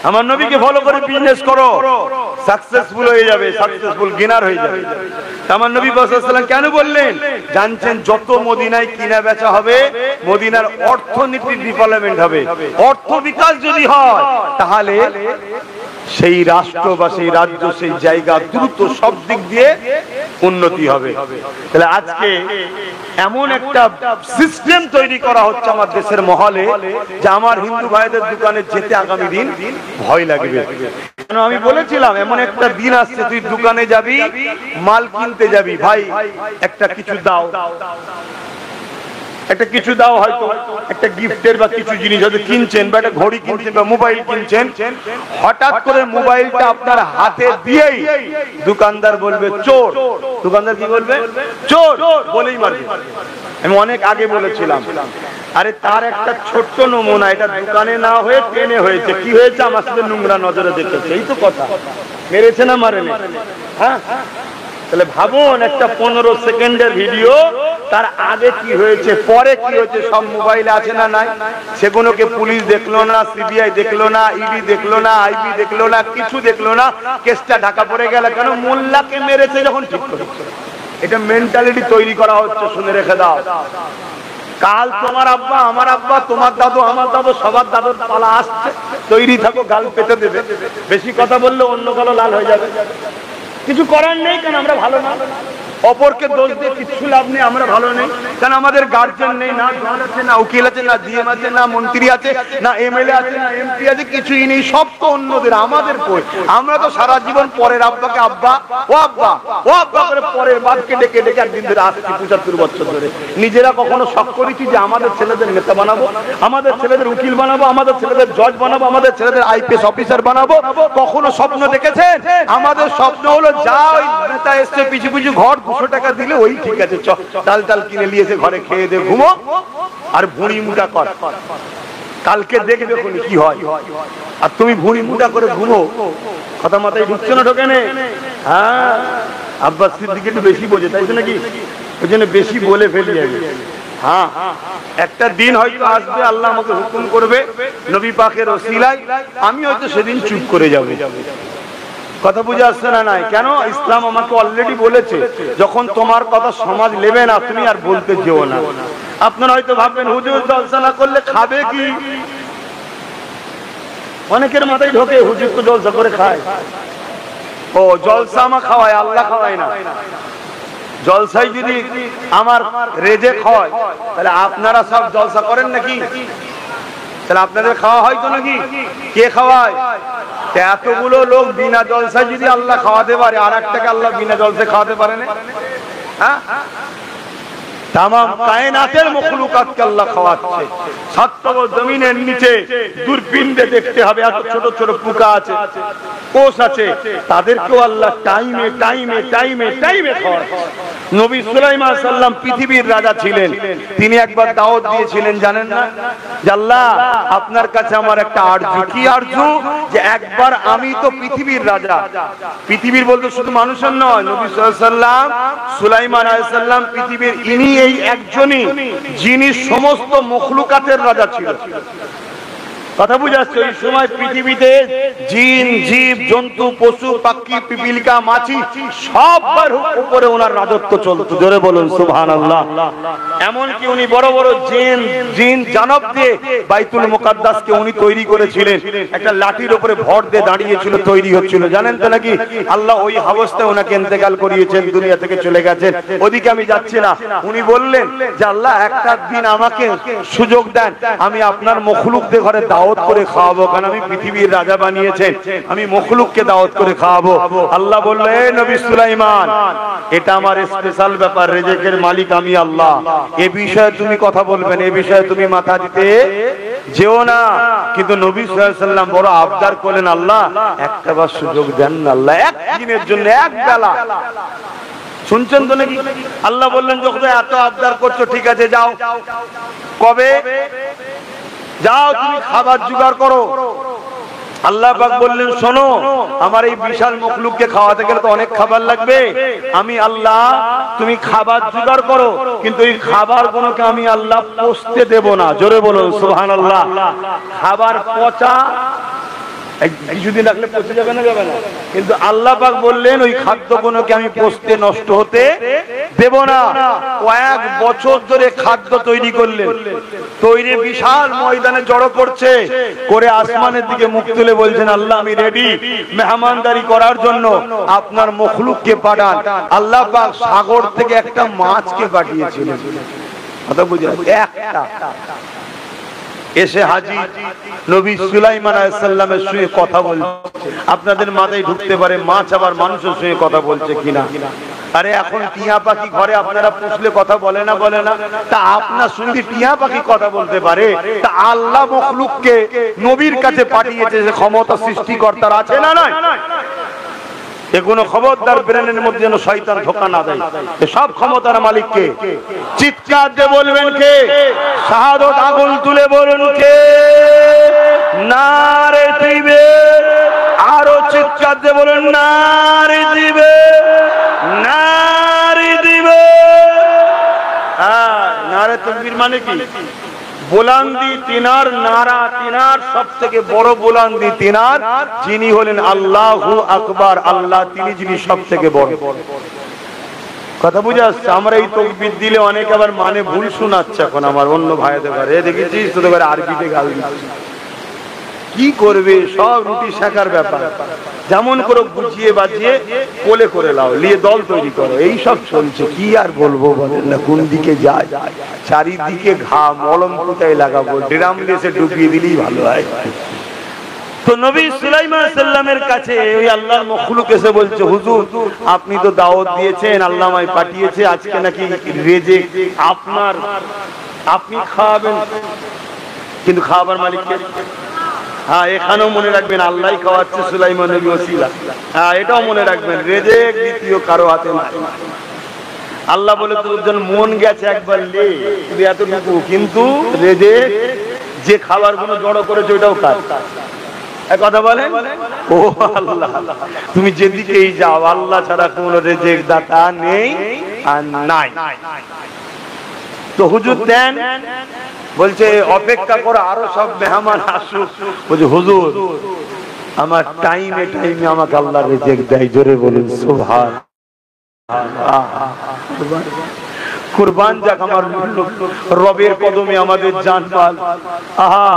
আমার নবীকে ফলো করে বিজনেস করো, সাকসেসফুল হয়ে যাবে, সাকসেসফুল গেনার হয়ে যাবে। আমার নবী সাল্লাল্লাহু আলাইহি ওয়াসাল্লাম কেন বললেন? জানছেন যত মদিনায় কিনা বেচা হবে, মদিনার অর্থনীতির ডেভেলপমেন্ট হবে। অর্থ বিকাশ যদি হয়, তাহলে সেই রাষ্ট্র বা সেই রাজ্য, সেই জায়গা দ্রুত সব দিক দিয়ে উন্নতি হবে। তাহলে আজকে এমন একটা সিস্টেম তৈরি করা হচ্ছে আমার দেশের মহলে, যে আমার হিন্দু ভাইদের দোকানে যেতে আগামী দিন ভয় লাগবে। কেন আমি বলেছিলাম এমন একটা দিন আসছে তুই দোকানে যাবি, মাল কিনতে যাবি, ভাই একটা কিছু দাও, একটা কিছু দাও, হয়তো একটা গিফটের বা কিছু জিনিস হয়তো কিনছেন, বা একটা ঘড়ি কিনছেন বা মোবাইল কিনছেন, হঠাৎ করে মোবাইলটা আপনার হাতে দিয়েই দোকানদার বলবে চোর। দোকানদার কি বলবে? চোর বলেই মারবে। আমি অনেক আগে বলেছিলাম, আরে তার একটা ছোট্ট নমুনা, এটা দোকানে না হয়ে ট্রেনে হয়েছে। কি হয়েছে? আমার সাথে নোংরা নজরে দেখেছে, এই তো কথা। মেরেছে না মারেনি? হ্যাঁ, তাহলে ভাবুন একটা 15 সেকেন্ডের ভিডিও, তার আগে কি হয়েছে পরে কি হয়েছে সব মোবাইলে আছে না নাই? সেগুলোকে পুলিশ দেখলো না, সিবিআই দেখলো না, ইডি দেখলো না, আইবি দেখলো না, কিছু দেখলো না, কেসটা ঢাকা পড়ে গেল। কেন? মোল্লাকে মেরেছে যখন ঠিক করেছে। এটা মেন্টালিটি তৈরি করা হচ্ছে, শুনে রেখে দাও। কাল তোমার আব্বা, আমার আব্বা, তোমার দাদু, আমার দাদু, সবার দাদুর পালা আসছে, তৈরি থাকো, গাল পেতে দেবে। বেশি কথা বললে অন্য কালো লাল হয়ে যাবে। কিছু করার নেই, কেন আমরা ভালো না। অপরকে দোষ দিয়ে কিচ্ছু লাভ নেই, আমরা ভালো নেই কেন? আমাদের গার্জেন নেই, না জজ আছে, না উকিল আছে, না ডিএম আছে, না মন্ত্রী আছে, না এমএলএ আছে, না এমপি আছে, কিছুই নেই। সব তো অন্যদের, আমাদের কই? আমরা তো সারা জীবন পরের আব্বাকে আব্বা, ও আব্বা, ও আব্বা করে পরের বাপকে ডেকে ডেকে একদিন ধরে আসছি 75 বছর ধরে। নিজেরা কখনো শখ করেছি যে আমাদের ছেলেদের নেতা বানাবো, আমাদের ছেলেদের উকিল বানাবো, আমাদের ছেলেদের জজ বানাবো, আমাদের ছেলেদের আইপিএস অফিসার বানাবো? কখনো স্বপ্ন দেখেছেন? আমাদের স্বপ্ন হলো যা ওই নেতা এসছে পিছু পিছু ঘর 200 টাকা দিলে ওই ঠিক আছে, চাল টাল কিনে নিয়েছে, ঘরে খেয়ে দে, ঘুমো আর ভুঁড়ি মুটা কর, কালকে দেখবে কি হয়। আর তুমি ভুঁড়ি মুটা করে ঘুমো, কথা মাথায় ঢুকছে না? ঢোকে না? হ্যাঁ, আব্বাস সিদ্দিক একটু বেশি বোঝে, তাই তো নাকি? ওই জন্য বেশি বলে ফেলি যাবে। হ্যাঁ, একটা দিন হয়তো আসবে, আল্লাহ আমাকে হুকুম করবে নবী পাকের ওসিলায়, আমি হয়তো সেদিন চুপ করে যাবে। কথা বুঝে আসছে না? নাই কেন? ইসলাম আমাকে অলরেডি বলেছে, যখন তোমার কথা সমাজ নেবে না, তুমি আর বলতে যেও না। আপনারা হয়তো ভাববেন হুজুর জলসা না করলে খাবে কি? অনেকের মাথায় ঢোকে হুজুর তো জলসা করে খায়। ও জলসা আমার খাওয়ায়, আল্লাহ খাওয়ায় না। জলসাই যদি আমার রেজেক হয়, তাহলে আপনারা সব জলসা করেন নাকি? তাহলে আপনাদের খাওয়া হয় তো নাকি? কে খাওয়ায়? এতগুলো লোক বিনা জলসায় যদি আল্লাহ খাওয়াতে পারে, আর একটাকে আল্লাহ বিনা জলসায় খাওয়াতে পারে না? হ্যাঁ, তামাম কায়নাতের মখলুকাতকে আল্লাহ খাওয়াচ্ছে। সাতটা জমিনের নিচে দূরবীনে দেখতে হবে, এত ছোট ছোট পোকা আছে, কোষ আছে, তাদেরকেও আল্লাহ টাইমে টাইমে টাইমে টাইমে খাওয়াচ্ছে। নবী সুলাইমান সাল্লাম পৃথিবীর রাজা ছিলেন, তিনি একবার দাওয়াত দিয়েছিলেন, জানেন না? যে আল্লাহ, আপনার কাছে আমার একটা আরজু। কি আরজু? যে একবার আমি তো পৃথিবীর রাজা, পৃথিবীর বলতে শুধু মানুষের নয়, নবী সাল্লাম সুলাইমান আলাইহিস সালাম পৃথিবীর ইনি এই একজনই যিনি সমস্ত মখলুকাতের রাজা ছিলেন। কথা বুঝে আসছে? ওই সময় পৃথিবীতে জিন, জীব, জন্তু, পশু, পাখি, পিপিলিকা, মাছি সবার উপরে ওনার রাজত্ব চলতো। জোরে বলুন সুবহানাল্লাহ। এমনকি উনি বড় বড় জিন জানব দিয়ে বাইতুল মুকাদ্দাসকে উনি তৈরি করেছিলেন। একটা লাঠির উপরে ভর দিয়ে দাঁড়িয়েছিল, তৈরি হচ্ছিল, জানেন তো নাকি? আল্লাহ ওই অবস্থায় ওনাকে ইন্তেকাল করিয়েছেন, দুনিয়া থেকে চলে গেছেন। ওদিকে আমি যাচ্ছি না। উনি বললেন যে আল্লাহ, একটা দিন আমাকে সুযোগ দেন, আমি আপনার মখলুকদের ঘরে দাওয়াত করে খাওয়াবো, কারণ আমি পৃথিবীর রাজা বানিয়েছেন, আমি মখলুককে দাওয়াত করে খাওয়াবো। আল্লাহ বললেন, হে নবী সুলাইমান, এটা আমার স্পেশাল ব্যাপার, রিজিকের মালিক আমি আল্লাহ, এ বিষয়ে তুমি কথা বলবেন, এ বিষয়ে তুমি মাথা দিতে যেও না। কিন্তু নবী সাল্লাল্লাহু আলাইহি ওয়াসাল্লাম বড় আবদার করলেন, আল্লাহ একটা বার সুযোগ দেন না, আল্লাহ একদিনের জন্য, এক বেলা। শুনছেন তো নাকি? আল্লাহ বললেন, যখন এত আবদার করছো, ঠিক আছে যাও। কবে? যাও তুমি খাবার জোগাড় করো। আল্লাহ পাক বললেন, শোনো, আমার এই বিশাল মখলুককে খাওয়াতে গেলে তো অনেক খাবার লাগবে। আমি আল্লাহ, তুমি খাবার জোগাড় করো, কিন্তু এই খাবার গুলোকে আমি আল্লাহ পচতে দেব না। জোরে বলুন সুবহানাল্লাহ। খাবার পচা কিছুদিন রাখলে পচে যাবে না? যাবে না। কিন্তু আল্লাহ পাক বললেন, ওই খাদ্যগুলোকে আমি পচতে, নষ্ট হতে দেব না। কয়েক বছর ধরে খাদ্য তৈরি করলেন, তৈরি বিশাল ময়দানে জড়ো করছে, করে আসমানের দিকে মুখ তুলে বলছেন, আল্লাহ আমি রেডি মেহমানদারি করার জন্য, আপনার মখলুককে পাঠান। আল্লাহ পাক সাগর থেকে একটা মাছকে পাঠিয়েছিলেন। কথা বুঝলেন? একটা এসে হাজির নবী সুলাইমান আলাইহিস সালামের সঙ্গে কথা বলছে। আপনাদের মাথায় ঢুকতে পারে মাছ আবার মানুষের সঙ্গে কথা বলছে কিনা। আরে এখন টিয়া পাখি ঘরে আপনারা পুষলে কথা বলে না তা আপনার সঙ্গে টিয়া পাখি কথা বলতে পারে, তা আল্লাহ মখলুককে নবীর কাছে পাঠিয়েছে, যে ক্ষমতা সৃষ্টিকর্তার আছে না নাই? এগুলো খবরদার ব্রেনের মধ্যে যেন শয়তান ধোঁকা না দেয়। সব ক্ষমতার মালিককে। চিৎকার দিয়ে বলবেন কে? শাহাদত আগুন তুলে বলুন কে? নারে দিবে। আরো চিৎকার দিয়ে বলুন নারে দিবে, নারে দিবে। নারে তাকবীর মানে কি? বুলন্দি তিনার নারা, তিনার সব থেকে বড় বুলন্দি তিনার, যিনি হলেন আল্লাহু আকবার। আল্লাহ তিনি যিনি সব থেকে বড়। কথা বুঝে আসছে? আমরা এই তাকবীর দিলে অনেকে আবার মানে ভুল শোনাচ্ছে। এখন আমার অন্য ভাইদের ঘরে দেখেছিস তোদের ঘরে আরবিতে গাল দিচ্ছে। কি করবে? সব রুটি শেখার ব্যাপার। যেমন করে বুঝিয়ে বাজিয়ে কোলে করে লাও, নিয়ে দল তৈরি করো, এই সব চলছে। কি আর বলবো বলেন না? কোন দিকে যায়? চারিদিকে ঘাম, মলম কোথায় লাগাবো? ড্রাম দেশে ডুবিয়ে দিলেই ভালো হয়। তো নবী সুলাইমান সাল্লামের কাছে ওই আল্লাহর মখলুক এসে বলছে, হুজুর আপনি তো দাওয়াত দিয়েছেন, আল্লাহ আমায় পাঠিয়েছে, আজকে নাকি রেজেক আপনার, আপনি খাওয়াবেন, কিন্তু খাওয়াবার মালিককে। হ্যাঁ, এখানেও মনে রাখবেন আল্লাহ খাওয়াচ্ছে সুলাইমান নবী ওসিলা। হ্যাঁ, এটাও মনে রাখবেন রেজেক দ্বিতীয় কারো হাতে নাই। আল্লাহ বলে তোর জন্য মন গেছে একবার লে, এতটুকু, কিন্তু রেজেক যে খাবার গুলো জড়ো করেছে ওইটাও কাজ। কথা বলেন, ও আল্লাহ তুমি যেদিকেই যাও আল্লাহ ছাড়া কোন রেজেক দাতা নেই আর নাই। তো হুজুর দেন, বলছে অপেক্ষা করো আরো সব মেহমান আসুক। বলছে হুজুর আমার টাইমে টাইমে আমাকে আল্লাহ রিজিক দেয়। জোরে বলুন সুবহানাল্লাহ। কুরবান যাক আমার রবের কদমে আমাদের জানমাল। আহা,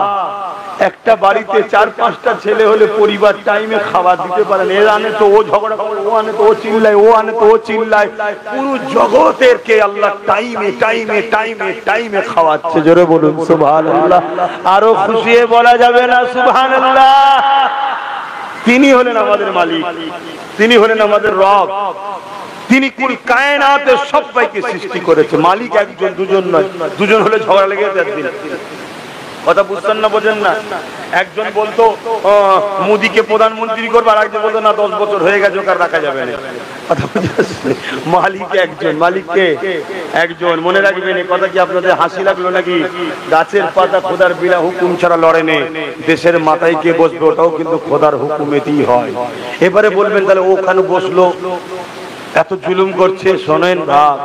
একটা বাড়িতে 4-5টা ছেলে হলে পরিবার টাইমে খাবার দিতে পারে না। এ আনে তো ও ঝগড়া করে, ও আনে তো ও চিল্লায়, ও আনে তো ও চিল্লায়। পুরো জগতের কে আল্লাহ টাইমে টাইমে টাইমে টাইমে খাওয়াচ্ছে। জোরে বলুন সুবহানাল্লাহ। আরো খুশি বলা যাবে না সুবহানাল্লাহ? তিনি হলেন আমাদের মালিক, তিনি হলেন আমাদের রব। তিনি কুল কায়নাতের সবাইকে সৃষ্টি করেছে। মালিক একজন, দুজন নয়। দুজন হলে ঝগড়া লেগে যেত একদিন। কথা বুঝছেন না, বোঝেন না? একজন বলতো মোদিকে প্রধানমন্ত্রী করবে, আর একজন বলতো না 10 বছর হয়ে গেছে ওকে রাখা যাবে না। কথা বুঝছে? মালিক একজন, মালিককে একজন। মনে রাখবেন, এই কথা কি আপনাদের হাসি লাগলো নাকি? গাছের পাতা খোদার বিনা হুকুম ছাড়া লড়ে নে। দেশের মাথায় কে বসবে ওটাও কিন্তু খোদার হুকুমেতেই হয়। এবারে বলবেন তাহলে ওখানে বসলো, এত জুলুম করছে। শোনেন ভাব,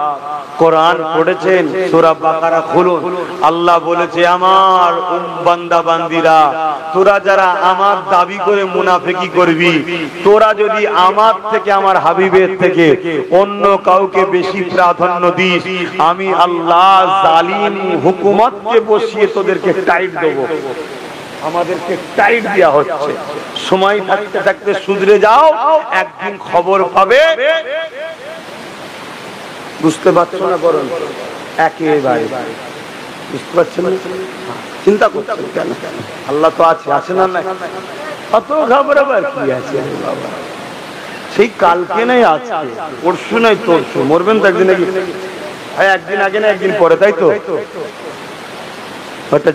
কোরআন পড়েছেন, সূরা বাকারা খুলুন। আল্লাহ বলেছে আমার বান্দা বান্দিরা, তোরা যারা আমার দাবি করে মুনাফিকি করবি, তোরা যদি আমার থেকে, আমার হাবিবের থেকে অন্য কাউকে বেশি প্রাধান্য দিস, আমি আল্লাহ জালিম হুকুমতকে বসিয়ে তোদেরকে টাইট দেবো। আমাদেরকে টাইট দেওয়া হচ্ছে। সময় থাকতে থাকতে শুধরে যাও, একদিন খবর পাবে। বুঝতে পারছো না? বরং একেবারে বুঝতে পারছেন না? চিন্তা করছেন কেন? আল্লাহ তো আছে, আছে না? নাই অত ঘাবড়াবার কি আছে বাবা? সেই কালকে নাই আজকে, পরশু নাই তরশু, মরবেন তো একদিন। একদিন আগে না একদিন পরে, তাই তো?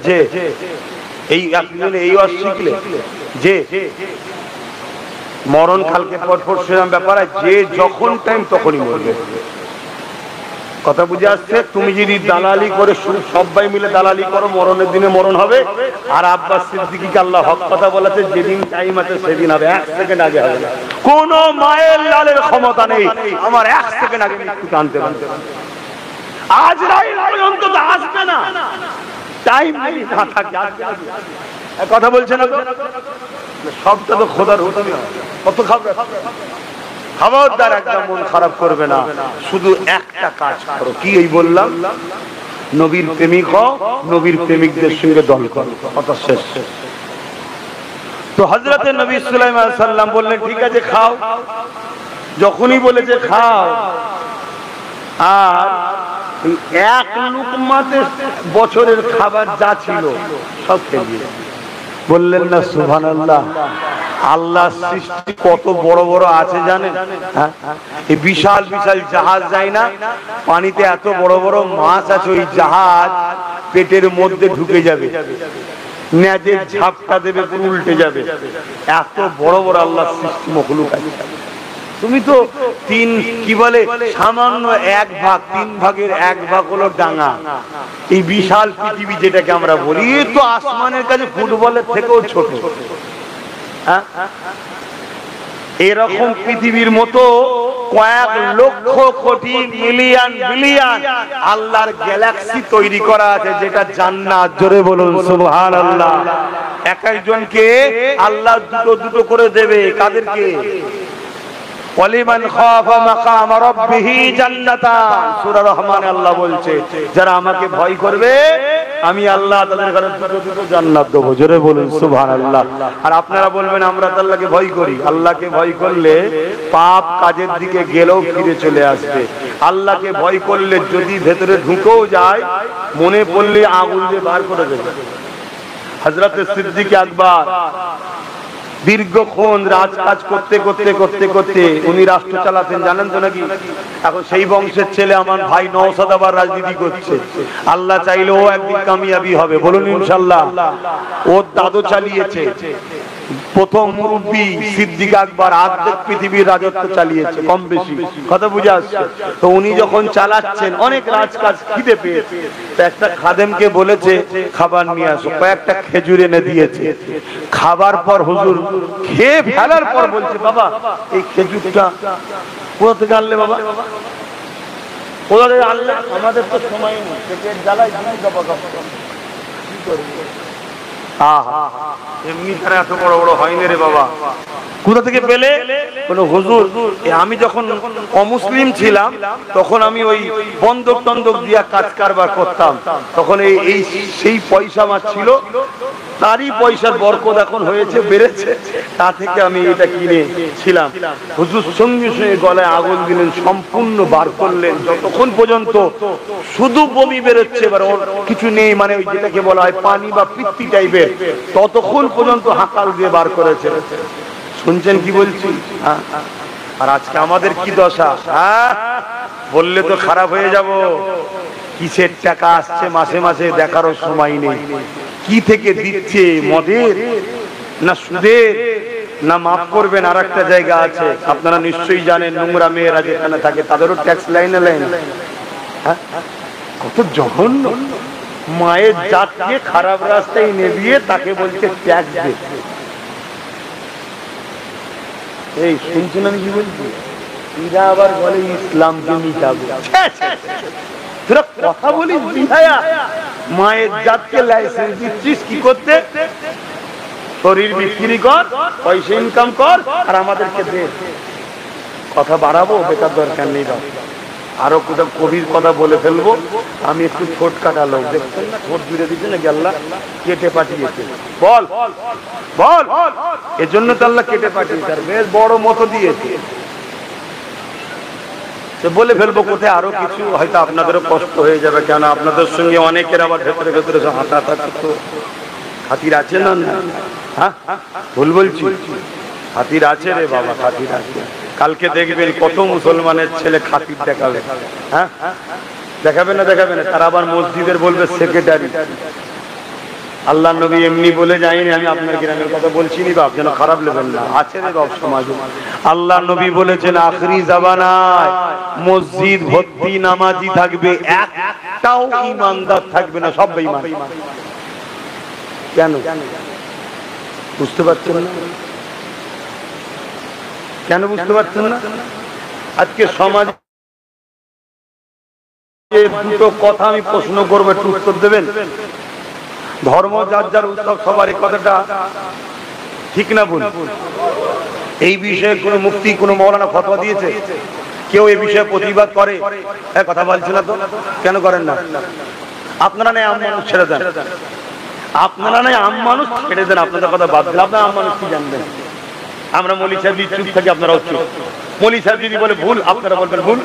যে এই এই শিখলে যে মরণ কালকে পর সেরকম ব্যাপার, যে যখন টাইম তখনই মরবে। কথা বুঝে আসছে? তুমি যদি দালালি করে, সবাই মিলে দালালি করো, মরণের দিনে মরণ হবে। আর আব্বাস সিদ্দিকীকে আল্লাহ হক কথা বলেছে, যেদিন টাইম আছে সেদিন হবে, 1 সেকেন্ড আগে হবে না। কোন মায়ের লালের ক্ষমতা নেই আমার 1 সেকেন্ড আগে মৃত্যু আনতে পারবে। আজ রাইল পর্যন্ত আসবে না, টাইম নেই না থাকে। কথা বলছে না? সবটা তো খোদার হুকুমে। কত খবরদার একদম মন খারাপ করবে না। শুধু একটা কাজ করো, কি এই বললাম, নবীর প্রেমিক হও, নবীর প্রেমিকদের সঙ্গে দল করো। কথা শেষ। তো হযরতে নবী সুলাইমান সাল্লাম বললেন ঠিক আছে খাও। যখনই বলেছে খাও, আর এই এক লুকমাতে বছরের খাবার যা ছিল সব খেয়ে দিয়ে বললেন না সুবহানাল্লাহ। আল্লাহ সৃষ্টি কত বড় বড় আছে জানেন? এই বিশাল বিশাল জাহাজ যায় না, পানিতে এত বড় বড় মাছ আছে, ওই জাহাজ পেটের মধ্যে ঢুকে যাবে, নেজের ঝাপটা দেবে, পুরো উল্টে যাবে। এত বড় বড় আল্লাহ সৃষ্টি মখলুক আছে। তুমি তো কি বলে সামান্য 1/3, 3 ভাগের 1 ভাগ হলো ডাঙা। এই বিশাল পৃথিবী যেটাকে আমরা বলি, তো আসমানের কাছে ফুটবলের থেকেও ছোট। এরকম পৃথিবীর মতো কয়েক লক্ষ কোটি মিলিয়ন বিলিয়ন আল্লাহর গ্যালাক্সি তৈরি করা আছে, যেটা জান্নাত। জোরে বলুন সুবহানাল্লাহ। এক একজনকে আল্লাহ দুটো দুটো করে দেবে। কাদেরকে? ওয়ালিমান খাফা মাকাম রাব্বিহি জান্নাতান। সূরা রহমানে আল্লাহ বলছে, যারা আমাকে ভয় করবে আমি আল্লাহ তাদের ঘরে দুটো দুটো জান্নাত দেব। জোরে বলুন সুবহানাল্লাহ। আর আপনারা বলবেন আমরা তো আল্লাহকে ভয় করি। আল্লাহকে ভয় করলে পাপ কাজের দিকে গেলেও ফিরে চলে আসবে। আল্লাহকে ভয় করলে যদি ভেতরে ঢুকেও যায়, মনে পড়লে আগুন দিয়ে বার করে দেবে। হযরত সিদ্দিক আকবর দীর্ঘক্ষণ রাজকাজ করতে করতে করতে করতে উনি রাষ্ট্র চালাতেন, জানেন তো নাকি? এখন সেই বংশের ছেলে আমার ভাই নওশাদ আবার রাজনীতি করছে। আল্লাহ চাইলে ও একদিন কামিয়াবি হবে, বলুন ইনশাআল্লাহ। ওর দাদু চালিয়েছে, প্রথম মুরব্বী সিদ্দিক আকবর অর্ধেক পৃথিবীর রাজত্ব চালিয়েছে, কম বেশি কথা বুঝে আসছে। তো উনি যখন চালাচ্ছেন, অনেক রাজকাজ খিদে পেয়েছে, তো একটা খাদেমকে বলেছে খাবার নিয়ে আসো। কয়েকটা খেজুর এনে দিয়েছে। খাবার পর হুজুর খেয়ে ফেলার পর বলছে, বাবা এই খেজুরটা কোথা থেকে আনলে? বাবা কোথা থেকে আনলে? আমাদের তো সময় নেই, পেটের জ্বালায় কি করবো? এমনি তারা এত বড় বড় হয়নি রে বাবা। কোথা থেকে পেলে? বলে হুজুর আমি যখন অমুসলিম ছিলাম তখন আমি ওই বন্ধক টন্দক দিয়া কাজ কারবার করতাম, তখন এই সেই পয়সা আমার ছিল, তারই পয়সার বরকত এখন হয়েছে, বেড়েছে, তা থেকে আমি এটা কিনেছিলাম। হুজুর সঙ্গে সঙ্গে গলায় আগুন দিলেন, সম্পূর্ণ বার করলেন, যতক্ষণ পর্যন্ত শুধু বমি বেরোচ্ছে, এবার ওর কিছু নেই, মানে ওই যেটাকে বলা হয় পানি বা পিত্তি টাইপের, ততক্ষণ পর্যন্ত হাকাল দিয়ে বার করেছে। শুনছেন কি বলছি? আর আজকে আমাদের কি দশা? বললে তো খারাপ হয়ে যাব। কিসের টাকা আসছে মাসে মাসে দেখারও সময় নেই। কি থেকে দিচ্ছে? মদের না সুদের না? মাফ করবেন, আর একটা জায়গা আছে আপনারা নিশ্চয়ই জানেন, নোংরা মেয়েরা যেখানে থাকে তাদেরও ট্যাক্স লাইনে লাইন। কত জঘন্য! মায়ের জাতকে খারাপ রাস্তায় নেবিয়ে তাকে বলছে ট্যাক্স দে। এই শুনছেন আমি কি বলছি? এরা আবার বলে ইসলামকে মিটাবো। তোরা কথা বলিস বিধায়া, মায়ের জাতকে লাইসেন্স দিচ্ছিস কি করতে? শরীর বিক্রি কর, পয়সা ইনকাম কর, আর আমাদেরকে দে। কথা বাড়াবো, বেকার দরকার নেই। আরো কোথাও কবির কথা বলে ফেলবো। আমি একটু ঠোঁট কাটা লোক, দেখছেন না ঠোঁট জুড়ে দিচ্ছে নাকি আল্লাহ কেটে পাঠিয়েছে? বল বল, এজন্য তো আল্লাহ কেটে পাঠিয়েছে, আর বেশ বড় মতো দিয়েছে। বলে ফেলবো কোথায় আরো কিছু, হয়তো আপনাদেরও কষ্ট হয়ে যাবে, কেন আপনাদের সঙ্গে অনেকের আবার ভেতরে ভেতরে হাঁটাহাঁটা তো খাতির আছে না? হ্যাঁ ভুল বলছি? খাতির আছে রে বাবা, খাতির আছে। কালকে দেখবেন কত মুসলমানের ছেলে খাতির দেখাবে। হ্যাঁ দেখাবে না? দেখাবে না? তারা আবার মসজিদের বলবে সেক্রেটারি। আল্লাহ নবী এমনি বলে যায়নি, আমি আপনার গ্রামের কথা বলছি নি বাপ, যেন খারাপ নেবেন না। আছে রে বাপ সমাজে। আল্লাহ নবী বলেছেন আখরি জামানায় মসজিদ ভর্তি নামাজি থাকবে, একটাও ইমানদার থাকবে না, সব বেঈমান। কেন বুঝতে পারছেন না? কেন বুঝতে পারছেন না? আজকে সমাজে দুটো কথা আমি প্রশ্ন করবো, একটু উত্তর দেবেন। ধর্ম যার যার উৎসব, সবার এই কথাটা ঠিক না ভুল? এই বিষয়ে কোন মুফতি কোন মাওলানা ফতোয়া দিয়েছে? কেউ এই বিষয়ে প্রতিবাদ করে? কথা বলছে না তো? কেন করেন না? আপনারা নেই আম মানুষ ছেড়ে দেন, আপনারা নেই আম মানুষ ছেড়ে দেন, আপনাদের কথা বাদ দিন। আপনারা আম মানুষ কি জানবেন? আমরা মৌলী সাহেব যদি চুপ থাকি আপনারাও চুপ, মৌলী সাহেব যদি বলে ভুল আপনারা বলবেন ভুল,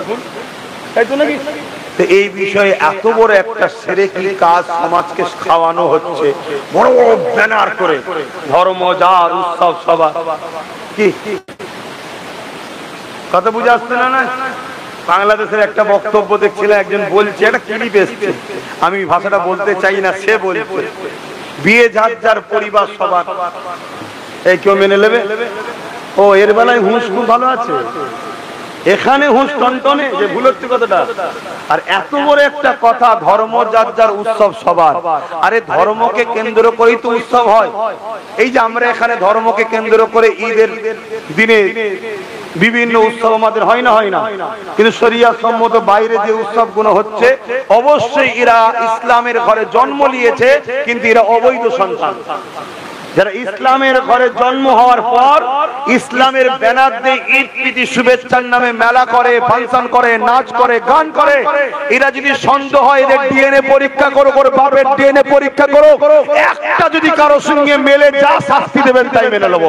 তাই তো নাকি? তো এই বিষয়ে এত বড় একটা সেরেকি কাজ সমাজকে খাওয়ানো হচ্ছে, বড় বড় ব্যানার করে ধর্ম যার উৎসব সভা। কি কথা বুঝে আসছে না? বাংলাদেশের একটা বক্তব্য দেখছিলাম, একজন বলছে, একটা ক্লিপ এসছে, আমি ভাষাটা বলতে চাই না, সে বলছে বিয়ে যার যার পরিবার সবার, এই কেউ মেনে নেবে? ও এর বেলায় হুঁশ খুব ভালো আছে, এখানে হুঁশ টনটনে, যে ভুল হচ্ছে কথাটা। আর এত বড় একটা কথা, ধর্ম যার যার উৎসব সবার। আরে ধর্মকে কেন্দ্র করেই তো উৎসব হয়। এই যে আমরা এখানে ধর্মকে কেন্দ্র করে ঈদের দিনে বিভিন্ন উৎসব আমাদের হয় না, হয় না? কিন্তু শরিয়াত সম্মত বাইরে যে উৎসবগুলো হচ্ছে, অবশ্যই এরা ইসলামের ঘরে জন্ম নিয়েছে, কিন্তু এরা অবৈধ সন্তান। যারা ইসলামের ঘরে জন্ম হওয়ার পর ইসলামের ব্যানার দিয়ে ঈদ প্রীতি শুভেচ্ছার নামে মেলা করে, ফাংশন করে, নাচ করে, গান করে, এরা যদি সন্দেহ হয় এদের ডিএনএ পরীক্ষা করো, বাপের ডিএনএ পরীক্ষা করো, একটা যদি কারো সঙ্গে মেলে, যা শাস্তি দেবেন তাই মেনে নেবো।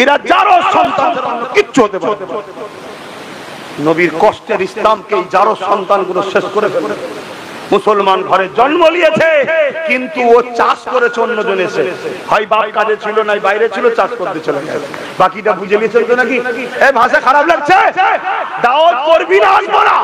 এরা যারও সন্তান, কিচ্ছু হতে পারে। নবীর কষ্টের ইসলামকে যারও সন্তানগুলো শেষ করে ফেলে। মুসলমান ঘরে জন্ম নিয়েছে, কিন্তু ও চাষ করেছে অন্যজন এসে, হয় বাপ কাজে ছিল, নাই বাইরে ছিল, চাষ করতে চলে গেছে। বাকিটা বুঝে নিয়েছেন তো নাকি? এই ভাষা খারাপ লাগছে? দাওয়াত করবি না, আসবো না।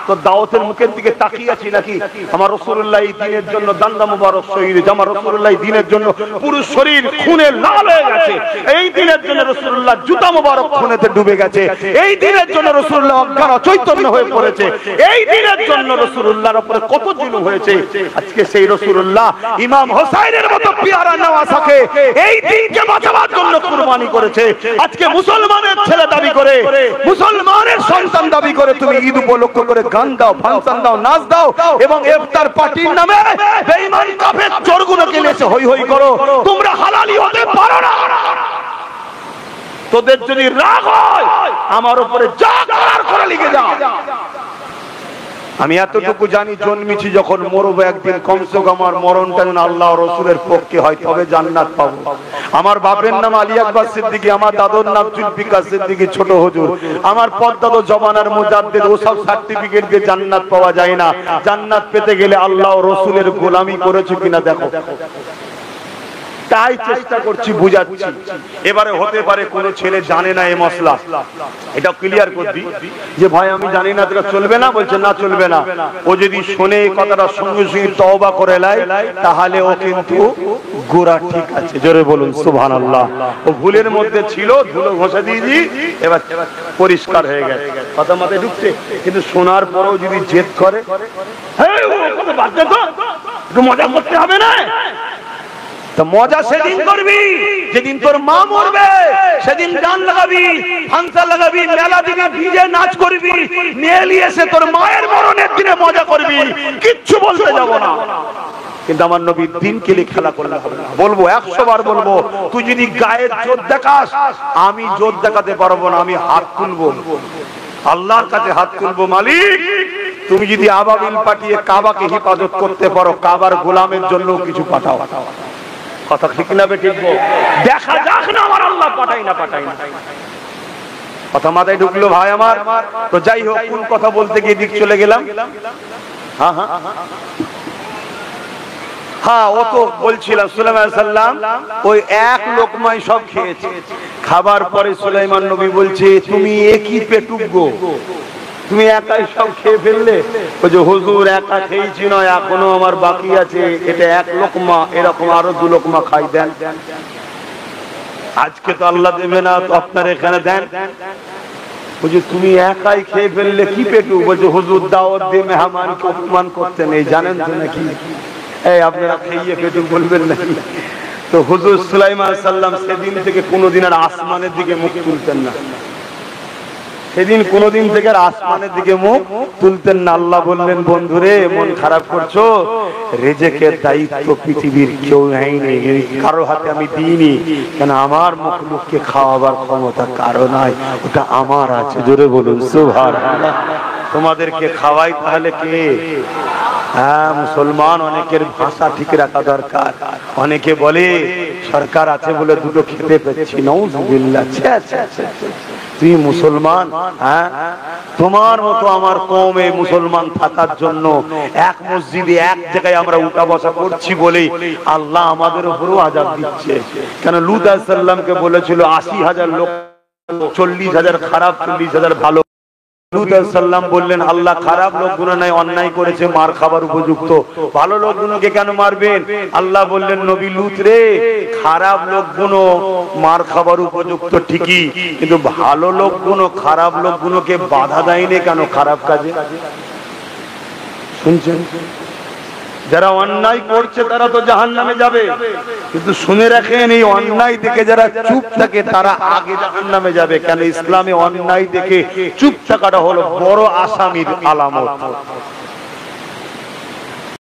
তো দাওয়াতের মুখের দিকে তাকিয়ে আছি নাকি? আমার রাসূলুল্লাহ এই দ্বীনের জন্য দান্দা মুবারক শহীদ, আমার রাসূলুল্লাহ এই দ্বীনের জন্য পুরো শরীর খুনে লাল হয়ে গেছে, এই দ্বীনের জন্য রাসূলুল্লাহ জুতা মুবারক খুনেতে ডুবে গেছে, এই দ্বীনের জন্য রাসূলুল্লাহ অজ্ঞান চৈতন্য হয়ে পড়েছে, এই দ্বীনের জন্য রাসূলুল্লাহর উপরে কত জুলুম হয়েছে। আজকে সেই রাসূলুল্লাহ ইমাম হোসেনের মতো পেয়ারা নওয়াসাকে এই দ্বীনকে বাঁচাবার জন্য কুরবানি করেছে। আজকে মুসলমানের ছেলে দাবি করে, মুসলমানের সন্তান দাবি করে তুমি ঈদ উপলক্ষ করে গান দাও, ফাংশন দাও, নাচ দাও, এবং ইফতার পার্টির নামে বেঈমান কাফের চোরগুলোকে এসে হই হই করো। তোমরা হালালি হতে পারো না। তোদের যদি রাগ হয় আমার উপরে যা করার করে লিখে যাও। আমি এতটুকু জানি, জন্মেছি যখন মরবো একদিন, কমসে কম আমার মরণটা যেন আল্লাহ রসুলের পক্ষে হয়, তবে জান্নাত পাবো। আমার বাপের নাম আলী আকবর সিদ্দিকী, আমার দাদুর নাম জুলফিকার সিদ্দিকী ছোট হুজুর, আমার পদ্মাদ জমানার মুজাদ্দিদ, ওসব সার্টিফিকেট দিয়ে জান্নাত পাওয়া যায় না। জান্নাত পেতে গেলে আল্লাহ রসুলের গোলামি করেছো কিনা দেখো। তাই চেষ্টা করছি, বুঝাচ্ছি। এবারে হতে পারে কোন ছেলে জানে না এই মশলা, এটা ক্লিয়ার করবি যে ভাই আমি জানি না, এটা চলবে না। বলছে না, চলবে না। ও যদি শোনে এই কথাটা, সঙ্গে সঙ্গে তওবা করে নেয়, তাহলে ও কিন্তু গোরা ঠিক আছে। জোরে বলুন সুবহানাল্লাহ। ও ভুলের মধ্যে ছিল, ধুলো ঘষা দিয়েছি, এবার পরিষ্কার হয়ে গেছে। কথা মাথায় ঢুকছে? কিন্তু শোনার পরেও যদি জেদ করে, হ্যাঁ ও কথা বাদ দে, তো একটু মজা করতে হবে না। মজা সেদিন করবি যেদিন তোর মা মরবে, সেদিন গান লাগাবি, ফাংশন লাগাবি, মেলা দিনে ডিজে নাচ করবি, মেয়ে এসে তোর মায়ের মরণের দিনে মজা করবি, কিচ্ছু বলতে যাব না। কিন্তু আমার নবীর দিনকে নিয়ে খেলা করলে হবে না। বলবো 100 বার বলবো, তুই যদি গায়ের জোর দেখাস, আমি জোর দেখাতে পারবো না। আমি হাত তুলবো, আল্লাহর কাছে হাত তুলবো, মালিক তুমি যদি আবাবিল পাঠিয়ে কাবাকে হেফাজত করতে পারো, কাবার গোলামের জন্য কিছু পাঠাও। কথা ঠিক না বেঠিক? দেখা যাক না আমার আল্লাহ পাঠাই না পাঠাই না। কথা মাথায় ঢুকলো ভাই আমার? তো যাই হোক, কোন কথা বলতে গিয়ে দিক চলে গেলাম। হ্যাঁ হ্যাঁ হ্যাঁ, ও তো বলছিলাম সুলাইমান আলাইহিস সালাম ওই এক লোকমাই সব খেয়েছে। খাবার পরে সুলাইমান নবী বলছে, তুমি একই পেটুক গো, তুমি একাই সব খেয়ে ফেললে? ওই যে হুজুর একা খেয়েছি নয়, এখনো আমার বাকি আছে, এটা এক লোকমা, এরকম আরো 2 লোকমা খাই দেন। আজকে তো আল্লাহ দেবে না, তো আপনার এখানে দেন। বলছে তুমি একাই খেয়ে ফেললে, কি পেটু? বলছে হুজুর দাওয়াত দিয়ে মেহমানকে অপমান করতে নেই, জানেন তো নাকি? এই আপনারা খেয়ে পেটু বলবেন নাকি? তো হুজুর সুলাইমান আলাইহিস সালাম সেদিন থেকে কোনোদিন আর আসমানের দিকে মুখ তুলতেন না। সেদিন কোনদিন থেকে আসমানের দিকে মুখ তুলতেন না। আল্লাহ বললেন, বন্ধুরে মন খারাপ করছো, রিজিকের দায়িত্ব পৃথিবীর কেউ নেই, কারো হাতে আমি দিইনি, কেন আমার মখলুককে খাওয়াবার ক্ষমতা কারো নাই, ওটা আমার আছে। জোরে বলুন সুবহানাল্লাহ। তোমাদেরকে খাওয়াই তাহলে কে? হ্যাঁ মুসলমান, অনেকের ভাষা ঠিক রাখা দরকার। অনেকে বলে সরকার আছে বলে দুটো খেতে পেয়েছি, নাউযুবিল্লাহ। তুই মুসলমান, হ্যাঁ, তোমার মতো আমার কওমে মুসলমান থাকার জন্য এক মসজিদে এক জায়গায় আমরা উঠা বসা করছি বলেই আল্লাহ আমাদের উপরও আযাব দিচ্ছে। কেন লূত আলাইহিস সালামকে বলেছিল ৮০,০০০ লোক, ৪০,০০০ খারাপ, ৪০,০০০ ভালো। লূত আলাইহিস সালাম বললেন আল্লাহ খারাপ লোকগুলো নাই অন্যায় করেছে, মার খাবার উপযুক্ত, ভালো লোকগুলোকে কেন মারবেন? আল্লাহ বললেন নবী লূত রে, খারাপ লোকগুলো মার খাবার উপযুক্ত ঠিকই, কিন্তু ভালো লোকগুলো খারাপ লোকগুলোকে বাধা দেয়নি কেন খারাপ কাজে? শুনছেন? যারা অন্যায় করছে তারা তো জাহান্নামে যাবে, কিন্তু শুনে রাখেন এই অন্যায় দেখে যারা চুপ থাকে তারা আগে জাহান্নামে যাবে। কেন? ইসলামে অন্যায় দেখে চুপ থাকাটা হলো বড় আসামির আলামত।